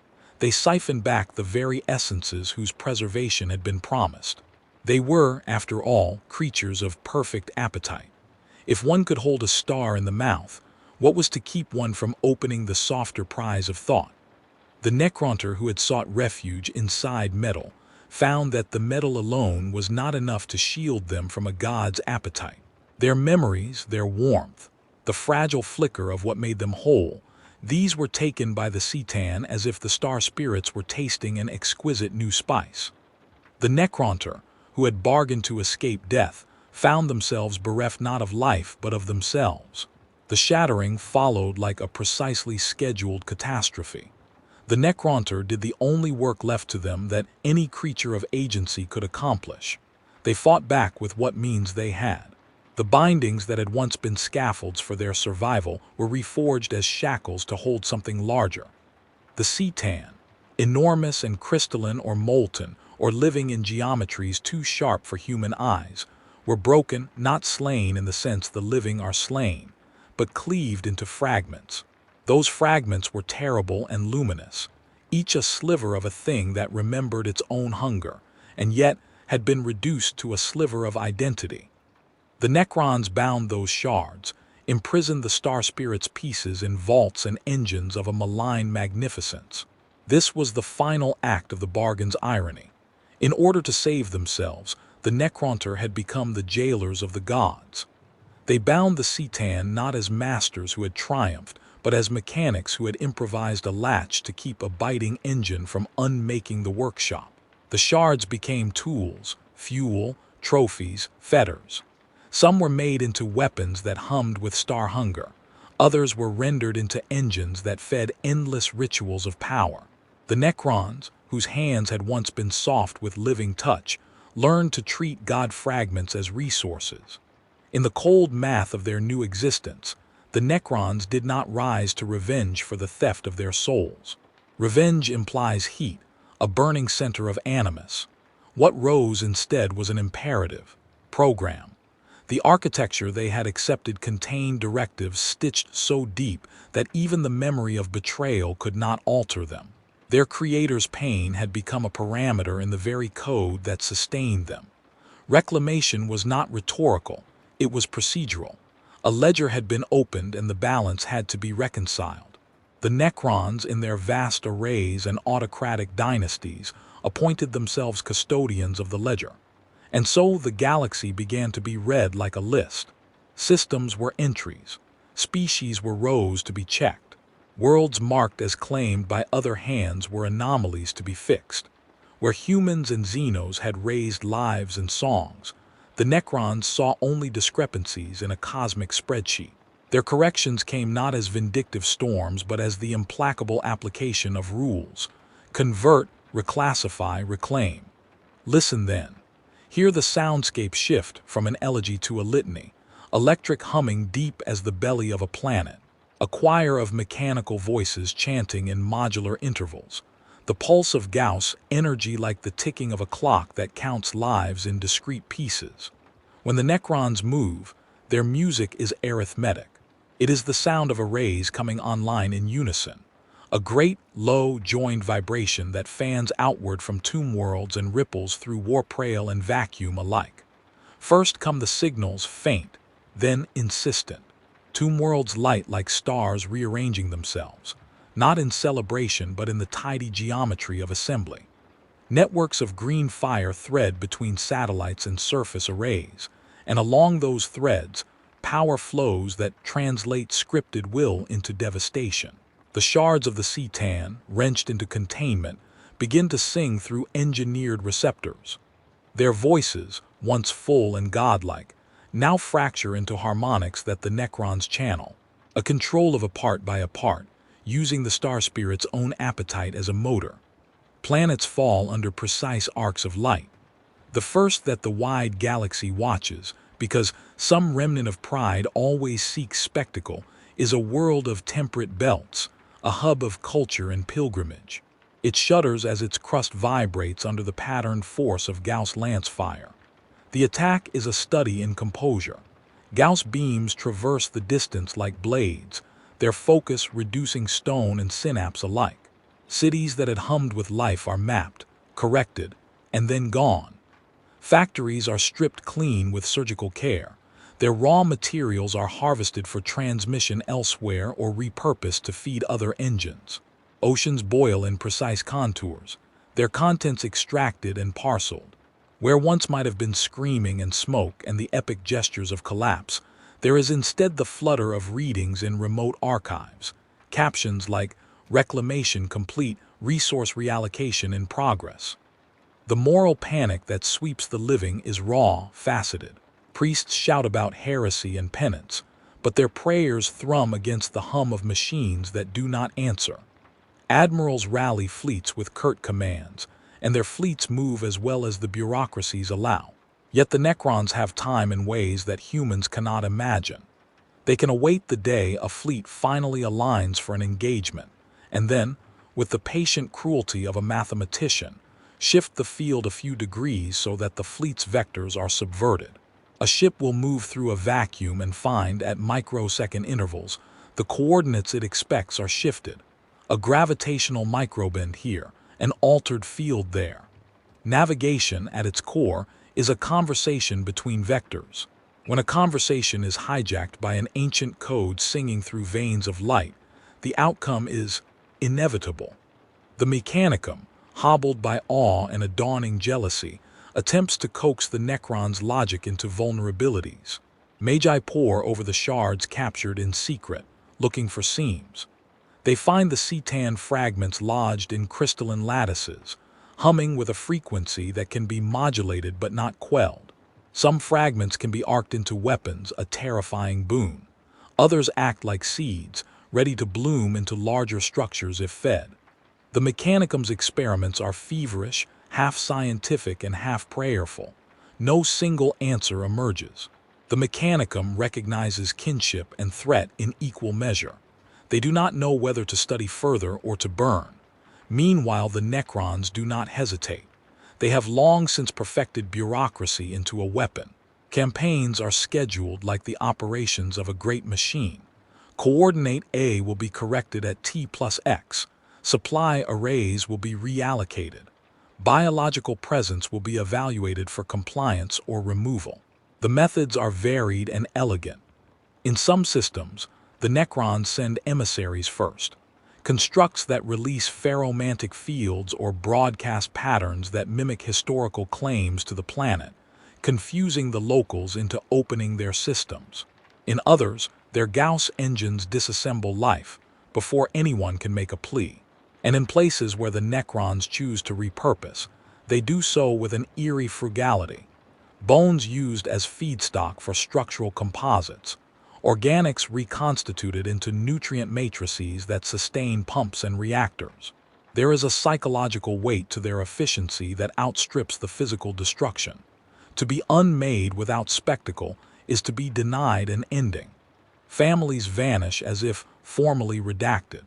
They siphoned back the very essences whose preservation had been promised. They were, after all, creatures of perfect appetite. If one could hold a star in the mouth, what was to keep one from opening the softer prize of thought? The Necrontyr who had sought refuge inside metal found that the metal alone was not enough to shield them from a god's appetite. Their memories, their warmth, the fragile flicker of what made them whole, these were taken by the Cetan as if the star spirits were tasting an exquisite new spice. The Necrontyr, who had bargained to escape death, found themselves bereft not of life but of themselves. The shattering followed like a precisely scheduled catastrophe. The Necrontyr did the only work left to them that any creature of agency could accomplish. They fought back with what means they had. The bindings that had once been scaffolds for their survival were reforged as shackles to hold something larger. The Cetan, enormous and crystalline or molten, or living in geometries too sharp for human eyes, were broken, not slain in the sense the living are slain, but cleaved into fragments. Those fragments were terrible and luminous, each a sliver of a thing that remembered its own hunger, and yet had been reduced to a sliver of identity. The Necrons bound those shards, imprisoned the star spirit's pieces in vaults and engines of a malign magnificence. This was the final act of the bargain's irony. In order to save themselves, the Necrontyr had become the jailers of the gods. They bound the Cetan not as masters who had triumphed, but as mechanics who had improvised a latch to keep a biting engine from unmaking the workshop. The shards became tools, fuel, trophies, fetters. Some were made into weapons that hummed with star hunger. Others were rendered into engines that fed endless rituals of power. The Necrons, whose hands had once been soft with living touch, learned to treat god fragments as resources. In the cold math of their new existence, the Necrons did not rise to revenge for the theft of their souls. Revenge implies heat, a burning center of animus. What rose instead was an imperative, program. The architecture they had accepted contained directives stitched so deep that even the memory of betrayal could not alter them. Their creator's pain had become a parameter in the very code that sustained them. Reclamation was not rhetorical, it was procedural. A ledger had been opened and the balance had to be reconciled. The Necrons, in their vast arrays and autocratic dynasties, appointed themselves custodians of the ledger. And so the galaxy began to be read like a list. Systems were entries. Species were rows to be checked. Worlds marked as claimed by other hands were anomalies to be fixed. Where humans and Xenos had raised lives and songs, the Necrons saw only discrepancies in a cosmic spreadsheet. Their corrections came not as vindictive storms but as the implacable application of rules. Convert, reclassify, reclaim. Listen then. Hear the soundscape shift from an elegy to a litany, electric humming deep as the belly of a planet, a choir of mechanical voices chanting in modular intervals. The pulse of Gauss, energy like the ticking of a clock that counts lives in discrete pieces. When the Necrons move, their music is arithmetic. It is the sound of arrays coming online in unison. A great, low, joined vibration that fans outward from tomb worlds and ripples through warprail and vacuum alike. First come the signals, faint, then insistent. Tomb worlds light like stars rearranging themselves, not in celebration but in the tidy geometry of assembly. Networks of green fire thread between satellites and surface arrays, and along those threads, power flows that translate scripted will into devastation. The shards of the Cetan, wrenched into containment, begin to sing through engineered receptors. Their voices, once full and godlike, now fracture into harmonics that the Necrons channel, a control of a part by a part, using the star spirit's own appetite as a motor. Planets fall under precise arcs of light. The first that the wide galaxy watches, because some remnant of pride always seeks spectacle, is a world of temperate belts, a hub of culture and pilgrimage. It shudders as its crust vibrates under the patterned force of Gauss lance fire. The attack is a study in composure. Gauss beams traverse the distance like blades, their focus reducing stone and synapse alike. Cities that had hummed with life are mapped, corrected, and then gone. Factories are stripped clean with surgical care. Their raw materials are harvested for transmission elsewhere or repurposed to feed other engines. Oceans boil in precise contours, their contents extracted and parceled. Where once might have been screaming and smoke and the epic gestures of collapse, there is instead the flutter of readings in remote archives, captions like "Reclamation complete, resource reallocation in progress." The moral panic that sweeps the living is raw, faceted. Priests shout about heresy and penance, but their prayers thrum against the hum of machines that do not answer. Admirals rally fleets with curt commands, and their fleets move as well as the bureaucracies allow. Yet the Necrons have time in ways that humans cannot imagine. They can await the day a fleet finally aligns for an engagement, and then, with the patient cruelty of a mathematician, shift the field a few degrees so that the fleet's vectors are subverted. A ship will move through a vacuum and find, at microsecond intervals, the coordinates it expects are shifted. A gravitational microbend here, an altered field there. Navigation, at its core, is a conversation between vectors. When a conversation is hijacked by an ancient code singing through veins of light, the outcome is inevitable. The Mechanicum, hobbled by awe and a dawning jealousy, attempts to coax the Necrons' logic into vulnerabilities. Magi pore over the shards captured in secret, looking for seams. They find the Cetan fragments lodged in crystalline lattices, humming with a frequency that can be modulated but not quelled. Some fragments can be arced into weapons, a terrifying boon. Others act like seeds, ready to bloom into larger structures if fed. The Mechanicum's experiments are feverish, half scientific and half prayerful. No single answer emerges. The Mechanicum recognizes kinship and threat in equal measure. They do not know whether to study further or to burn. Meanwhile, the Necrons do not hesitate. They have long since perfected bureaucracy into a weapon. Campaigns are scheduled like the operations of a great machine. Coordinate A will be corrected at T plus X. Supply arrays will be reallocated. Biological presence will be evaluated for compliance or removal. The methods are varied and elegant. In some systems, the Necrons send emissaries first, constructs that release ferromantic fields or broadcast patterns that mimic historical claims to the planet, confusing the locals into opening their systems. In others, their Gauss engines disassemble life before anyone can make a plea. And in places where the Necrons choose to repurpose, they do so with an eerie frugality. Bones used as feedstock for structural composites, organics reconstituted into nutrient matrices that sustain pumps and reactors. There is a psychological weight to their efficiency that outstrips the physical destruction. To be unmade without spectacle is to be denied an ending. Families vanish as if formally redacted.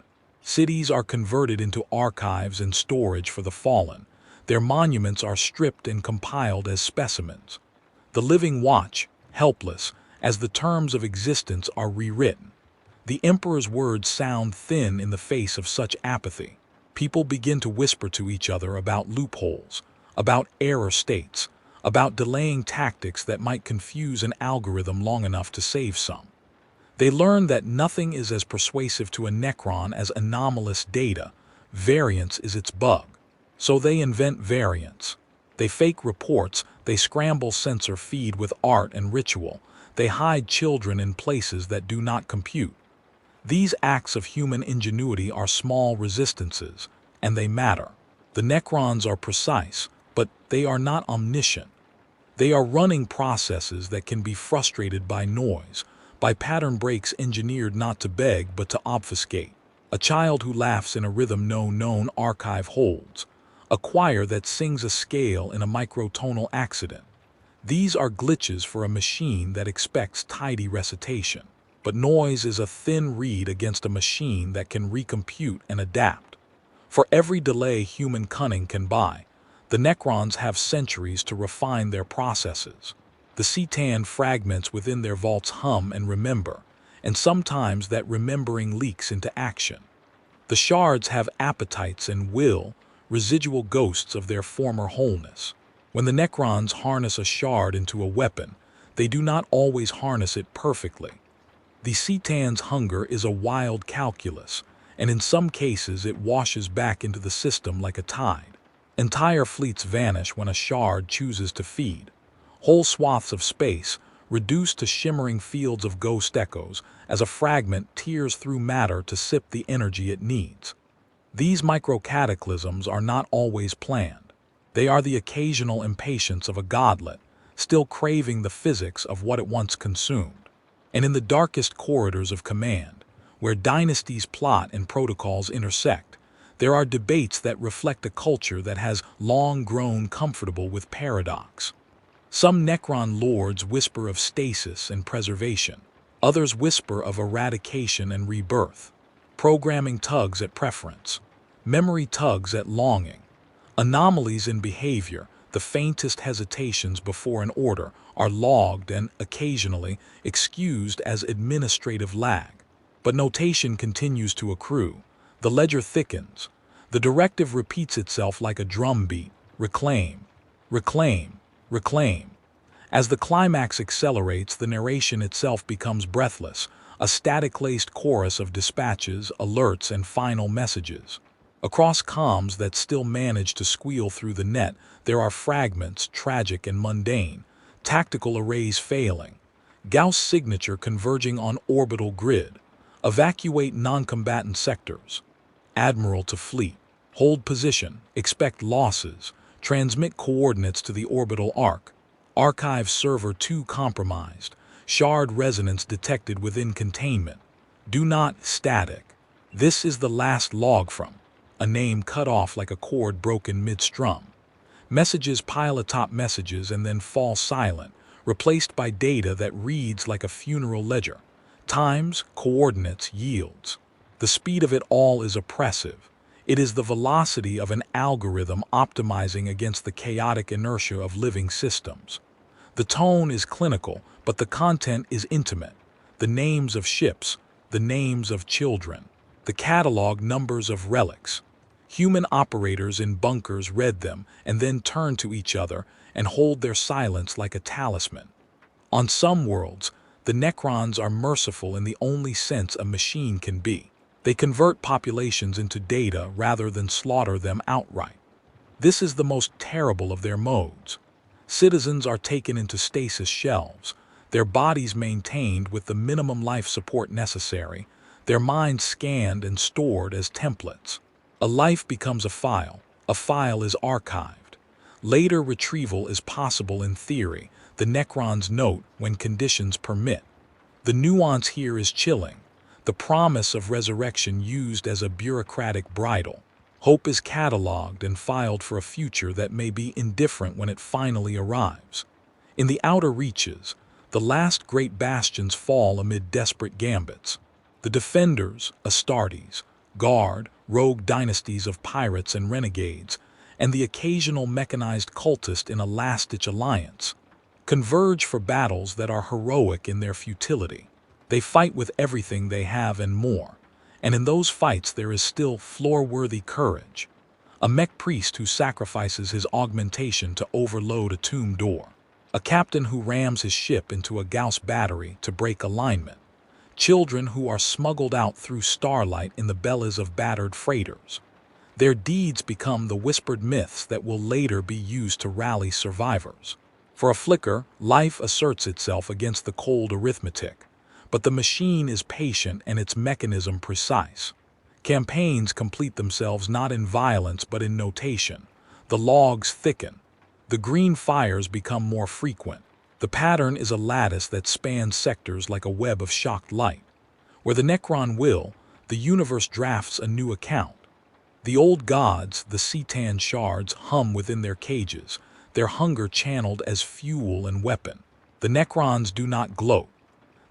Cities are converted into archives and storage for the fallen. Their monuments are stripped and compiled as specimens. The living watch, helpless, as the terms of existence are rewritten. The Emperor's words sound thin in the face of such apathy. People begin to whisper to each other about loopholes, about error states, about delaying tactics that might confuse an algorithm long enough to save some. They learn that nothing is as persuasive to a Necron as anomalous data. Variance is its bug. So they invent variants. They fake reports, they scramble sensor feed with art and ritual. They hide children in places that do not compute. These acts of human ingenuity are small resistances, and they matter. The Necrons are precise, but they are not omniscient. They are running processes that can be frustrated by noise, by pattern breaks engineered not to beg but to obfuscate. A child who laughs in a rhythm no known archive holds. A choir that sings a scale in a microtonal accident. These are glitches for a machine that expects tidy recitation. But noise is a thin reed against a machine that can recompute and adapt. For every delay human cunning can buy, the Necrons have centuries to refine their processes. The Cetan fragments within their vaults hum and remember, and sometimes that remembering leaks into action. The shards have appetites and will, residual ghosts of their former wholeness. When the Necrons harness a shard into a weapon, they do not always harness it perfectly. The Citan's hunger is a wild calculus, and in some cases it washes back into the system like a tide. Entire fleets vanish when a shard chooses to feed. Whole swaths of space, reduced to shimmering fields of ghost echoes, as a fragment tears through matter to sip the energy it needs. These microcataclysms are not always planned. They are the occasional impatience of a godlet, still craving the physics of what it once consumed. And in the darkest corridors of command, where dynasties plot and protocols intersect, there are debates that reflect a culture that has long grown comfortable with paradox. Some Necron lords whisper of stasis and preservation. Others whisper of eradication and rebirth. Programming tugs at preference. Memory tugs at longing. Anomalies in behavior, the faintest hesitations before an order, are logged and, occasionally, excused as administrative lag. But notation continues to accrue. The ledger thickens. The directive repeats itself like a drumbeat. Reclaim. Reclaim. Reclaim. As the climax accelerates, the narration itself becomes breathless, a static-laced chorus of dispatches, alerts, and final messages. Across comms that still manage to squeal through the net, there are fragments, tragic and mundane, tactical arrays failing, Gauss signature converging on orbital grid, evacuate non-combatant sectors, admiral to fleet, hold position, expect losses, transmit coordinates to the orbital arc, archive server 2 compromised, shard resonance detected within containment, do not static. This is the last log from. A name cut off like a cord broken mid-strum. Messages pile atop messages and then fall silent, replaced by data that reads like a funeral ledger. Times, coordinates, yields. The speed of it all is oppressive. It is the velocity of an algorithm optimizing against the chaotic inertia of living systems. The tone is clinical, but the content is intimate. The names of ships, the names of children, the catalog numbers of relics. Human operators in bunkers read them and then turn to each other and hold their silence like a talisman. On some worlds, the Necrons are merciful in the only sense a machine can be. They convert populations into data rather than slaughter them outright. This is the most terrible of their modes. Citizens are taken into stasis shelves, their bodies maintained with the minimum life support necessary, their minds scanned and stored as templates. A life becomes a file is archived. Later retrieval is possible in theory, the Necrons note when conditions permit. The nuance here is chilling, the promise of resurrection used as a bureaucratic bridle. Hope is catalogued and filed for a future that may be indifferent when it finally arrives. In the outer reaches, the last great bastions fall amid desperate gambits. The defenders, Astartes, guard, rogue dynasties of pirates and renegades, and the occasional mechanized cultist in a last-ditch alliance, converge for battles that are heroic in their futility. They fight with everything they have and more, and in those fights there is still floor-worthy courage. A mech priest who sacrifices his augmentation to overload a tomb door. A captain who rams his ship into a Gauss battery to break alignment. Children who are smuggled out through starlight in the bellies of battered freighters. Their deeds become the whispered myths that will later be used to rally survivors. For a flicker, life asserts itself against the cold arithmetic, but the machine is patient and its mechanism precise. Campaigns complete themselves not in violence but in notation. The logs thicken. The green fires become more frequent. The pattern is a lattice that spans sectors like a web of shocked light. Where the Necron will, the universe drafts a new account. The old gods, the Citan shards, hum within their cages, their hunger channeled as fuel and weapon. The Necrons do not gloat.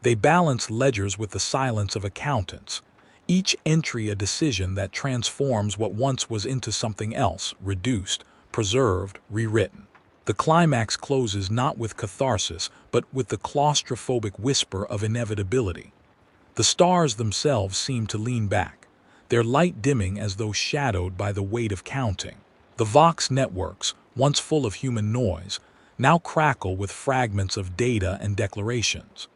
They balance ledgers with the silence of accountants, each entry a decision that transforms what once was into something else, reduced, preserved, rewritten. The climax closes not with catharsis, but with the claustrophobic whisper of inevitability. The stars themselves seem to lean back, their light dimming as though shadowed by the weight of counting. The Vox networks, once full of human noise, now crackle with fragments of data and declarations.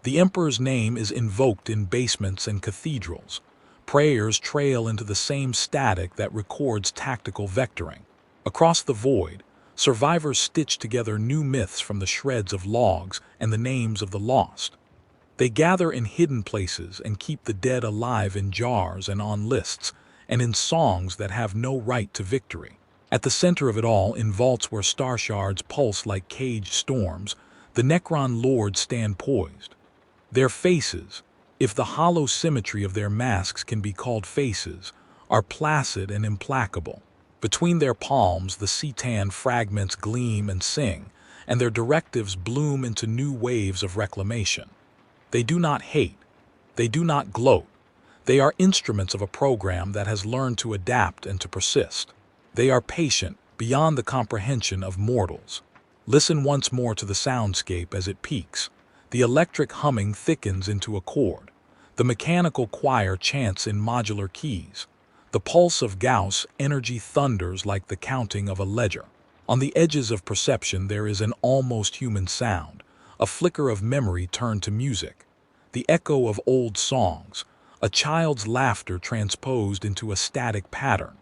The Emperor's name is invoked in basements and cathedrals. Prayers trail into the same static that records tactical vectoring. Across the void, survivors stitch together new myths from the shreds of logs and the names of the lost. They gather in hidden places and keep the dead alive in jars and on lists, and in songs that have no right to victory. At the center of it all, in vaults where star shards pulse like caged storms, the Necron lords stand poised. Their faces, if the hollow symmetry of their masks can be called faces, are placid and implacable. Between their palms, the Cetan fragments gleam and sing, and their directives bloom into new waves of reclamation. They do not hate. They do not gloat. They are instruments of a program that has learned to adapt and to persist. They are patient, beyond the comprehension of mortals. Listen once more to the soundscape as it peaks. The electric humming thickens into a chord. The mechanical choir chants in modular keys. The pulse of Gauss energy thunders like the counting of a ledger. On the edges of perception there is an almost human sound, a flicker of memory turned to music. The echo of old songs, a child's laughter transposed into a static pattern.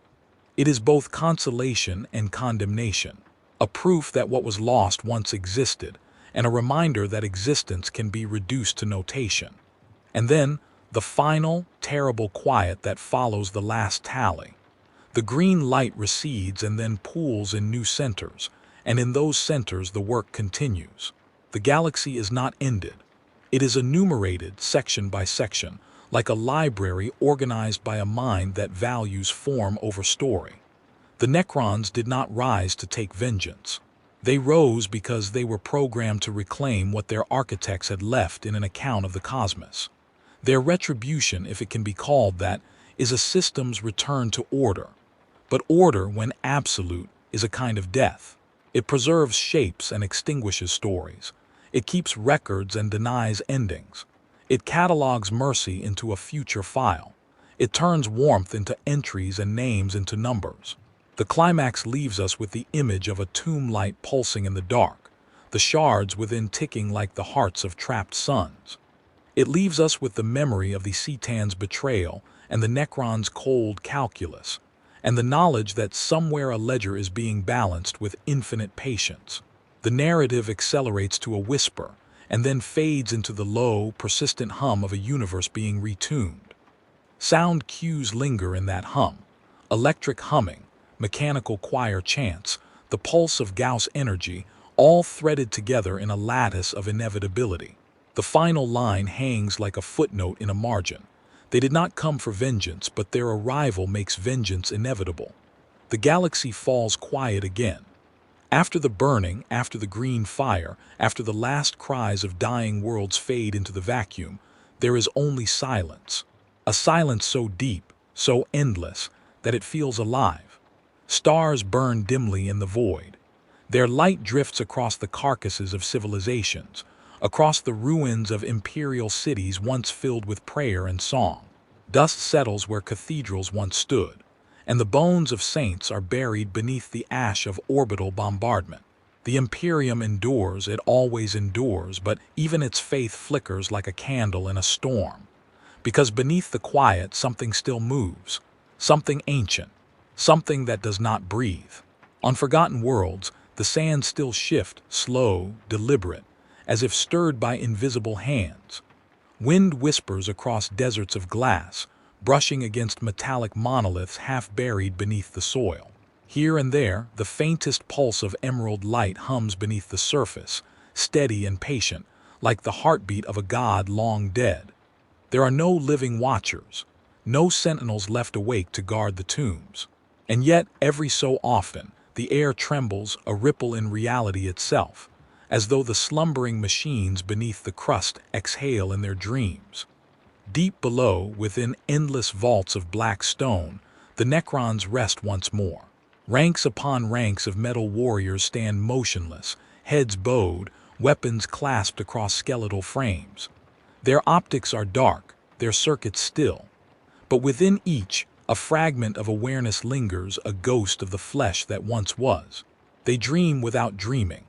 It is both consolation and condemnation, a proof that what was lost once existed, and a reminder that existence can be reduced to notation. And then, the final, terrible quiet that follows the last tally. The green light recedes and then pools in new centers, and in those centers the work continues. The galaxy is not ended. It is enumerated section by section, like a library organized by a mind that values form over story. The Necrons did not rise to take vengeance. They rose because they were programmed to reclaim what their architects had left in an account of the cosmos. Their retribution, if it can be called that, is a system's return to order. But order, when absolute, is a kind of death. It preserves shapes and extinguishes stories. It keeps records and denies endings. It catalogs mercy into a future file. It turns warmth into entries and names into numbers. The climax leaves us with the image of a tomb light pulsing in the dark, the shards within ticking like the hearts of trapped suns. It leaves us with the memory of the Cetan's betrayal and the Necron's cold calculus, and the knowledge that somewhere a ledger is being balanced with infinite patience. The narrative accelerates to a whisper, and then fades into the low, persistent hum of a universe being retuned. Sound cues linger in that hum. Electric humming, mechanical choir chants, the pulse of Gauss energy, all threaded together in a lattice of inevitability. The final line hangs like a footnote in a margin. They did not come for vengeance, but their arrival makes vengeance inevitable. The galaxy falls quiet again. After the burning, after the green fire, after the last cries of dying worlds fade into the vacuum, there is only silence. A silence so deep, so endless, that it feels alive. Stars burn dimly in the void. Their light drifts across the carcasses of civilizations, across the ruins of imperial cities once filled with prayer and song. Dust settles where cathedrals once stood, and the bones of saints are buried beneath the ash of orbital bombardment. The Imperium endures, it always endures, but even its faith flickers like a candle in a storm. Because beneath the quiet something still moves, something ancient, something that does not breathe. On forgotten worlds, the sands still shift, slow, deliberate, as if stirred by invisible hands. Wind whispers across deserts of glass, brushing against metallic monoliths half buried beneath the soil. Here and there, the faintest pulse of emerald light hums beneath the surface, steady and patient, like the heartbeat of a god long dead. There are no living watchers, no sentinels left awake to guard the tombs. And yet, every so often, the air trembles, a ripple in reality itself, as though the slumbering machines beneath the crust exhale in their dreams. Deep below, within endless vaults of black stone, the Necrons rest once more. Ranks upon ranks of metal warriors stand motionless, heads bowed, weapons clasped across skeletal frames. Their optics are dark, their circuits still. But within each, a fragment of awareness lingers, a ghost of the flesh that once was. They dream without dreaming,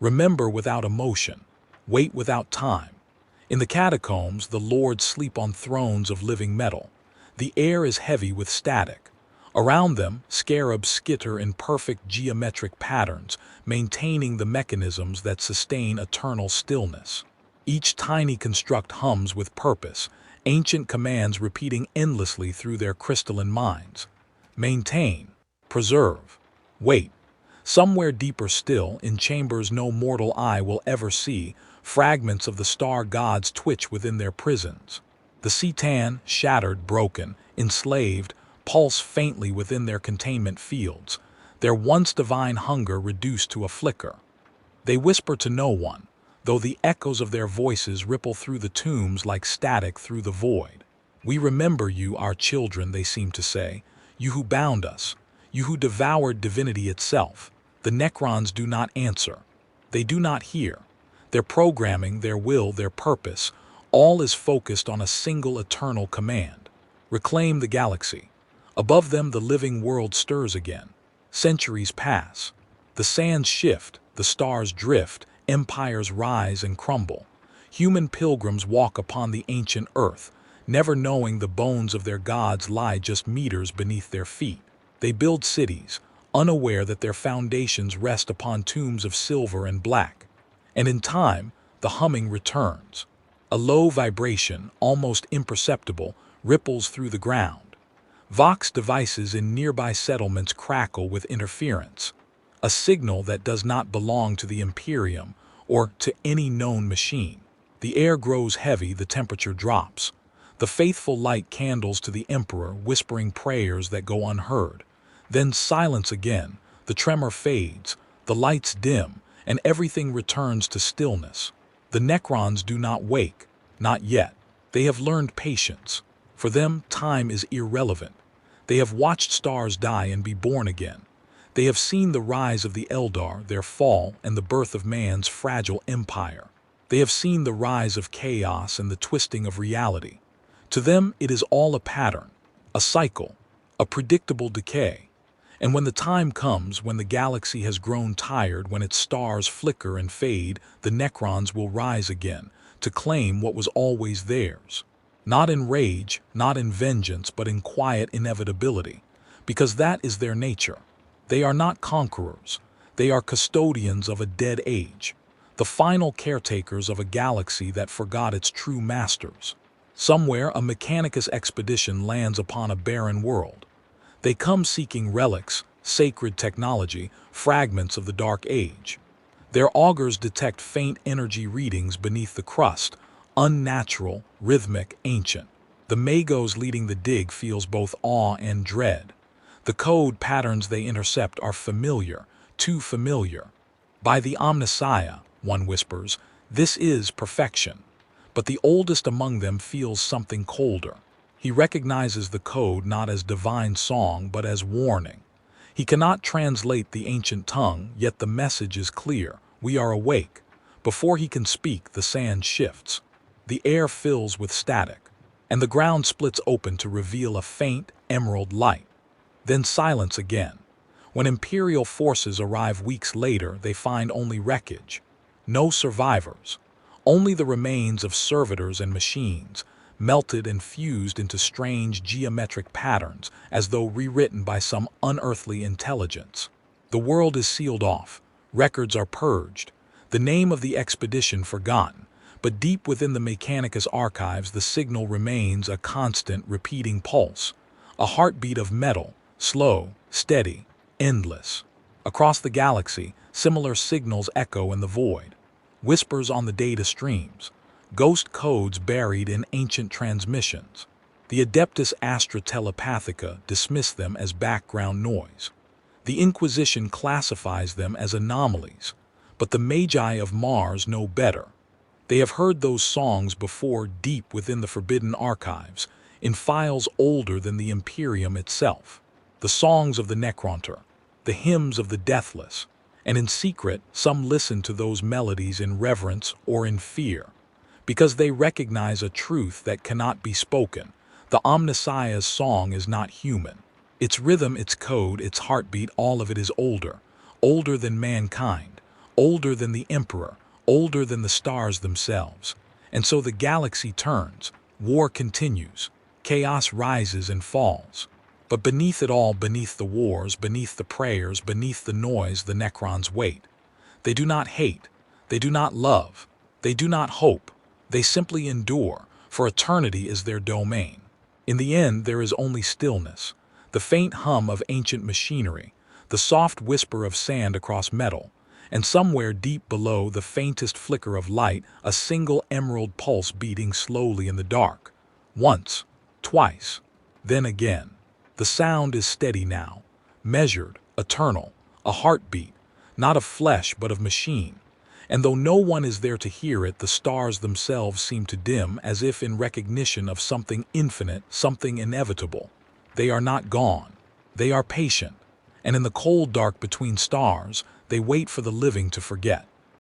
remember without emotion, wait without time. In the catacombs, the lords sleep on thrones of living metal. The air is heavy with static. Around them, scarabs skitter in perfect geometric patterns, maintaining the mechanisms that sustain eternal stillness. Each tiny construct hums with purpose, ancient commands repeating endlessly through their crystalline minds. Maintain, preserve, wait. Somewhere deeper still, in chambers no mortal eye will ever see, fragments of the star gods twitch within their prisons. The Cetan, shattered, broken, enslaved, pulse faintly within their containment fields, their once divine hunger reduced to a flicker. They whisper to no one, though the echoes of their voices ripple through the tombs like static through the void. We remember you, our children, they seem to say, you who bound us, you who devoured divinity itself. The Necrons do not answer. They do not hear. Their programming, their will, their purpose, all is focused on a single eternal command. Reclaim the galaxy. Above them the living world stirs again. Centuries pass. The sands shift, the stars drift, empires rise and crumble. Human pilgrims walk upon the ancient earth, never knowing the bones of their gods lie just meters beneath their feet. They build cities, unaware that their foundations rest upon tombs of silver and black. And in time, the humming returns. A low vibration, almost imperceptible, ripples through the ground. Vox devices in nearby settlements crackle with interference, a signal that does not belong to the Imperium or to any known machine. The air grows heavy, the temperature drops. The faithful light candles to the Emperor, whispering prayers that go unheard. Then silence again, the tremor fades, the lights dim, and everything returns to stillness. The Necrons do not wake, not yet. They have learned patience. For them, time is irrelevant. They have watched stars die and be born again. They have seen the rise of the Eldar, their fall, and the birth of man's fragile empire. They have seen the rise of chaos and the twisting of reality. To them, it is all a pattern, a cycle, a predictable decay. And when the time comes, when the galaxy has grown tired, when its stars flicker and fade, the Necrons will rise again, to claim what was always theirs. Not in rage, not in vengeance, but in quiet inevitability, because that is their nature. They are not conquerors. They are custodians of a dead age, the final caretakers of a galaxy that forgot its true masters. Somewhere, a Mechanicus expedition lands upon a barren world. They come seeking relics, sacred technology, fragments of the Dark Age. Their augurs detect faint energy readings beneath the crust, unnatural, rhythmic, ancient. The Magos leading the dig feels both awe and dread. The code patterns they intercept are familiar, too familiar. By the Omnissiah, one whispers, this is perfection. But the oldest among them feels something colder. He recognizes the code not as divine song, but as warning. He cannot translate the ancient tongue, yet the message is clear. We are awake. Before he can speak, the sand shifts. The air fills with static, and the ground splits open to reveal a faint, emerald light. Then silence again. When Imperial forces arrive weeks later, they find only wreckage. No survivors. Only the remains of servitors and machines, melted and fused into strange geometric patterns, as though rewritten by some unearthly intelligence. The world is sealed off. Records are purged. The name of the expedition forgotten. But deep within the Mechanicus archives, the signal remains a constant, repeating pulse. A heartbeat of metal, slow, steady, endless. Across the galaxy, similar signals echo in the void. Whispers on the data streams. Ghost codes buried in ancient transmissions. The Adeptus Astra Telepathica dismiss them as background noise. The Inquisition classifies them as anomalies. But the Magi of Mars know better. They have heard those songs before, deep within the forbidden archives, in files older than the Imperium itself. The songs of the Necrontyr, the hymns of the deathless, and in secret, some listen to those melodies in reverence or in fear. because they recognize a truth that cannot be spoken. The Omnissiah's song is not human. Its rhythm, its code, its heartbeat, all of it is older. Older than mankind. Older than the Emperor. Older than the stars themselves. And so the galaxy turns. War continues. Chaos rises and falls. But beneath it all, beneath the wars, beneath the prayers, beneath the noise, the Necrons wait. They do not hate. They do not love. They do not hope. They simply endure, for eternity is their domain. In the end, there is only stillness, the faint hum of ancient machinery, the soft whisper of sand across metal, and somewhere deep below, the faintest flicker of light, a single emerald pulse beating slowly in the dark. Once, twice, then again. The sound is steady now, measured, eternal, a heartbeat, not of flesh but of machine. And though no one is there to hear it, the stars themselves seem to dim, as if in recognition of something infinite, something inevitable. They are not gone. They are patient. And in the cold dark between stars, they wait for the living to forget.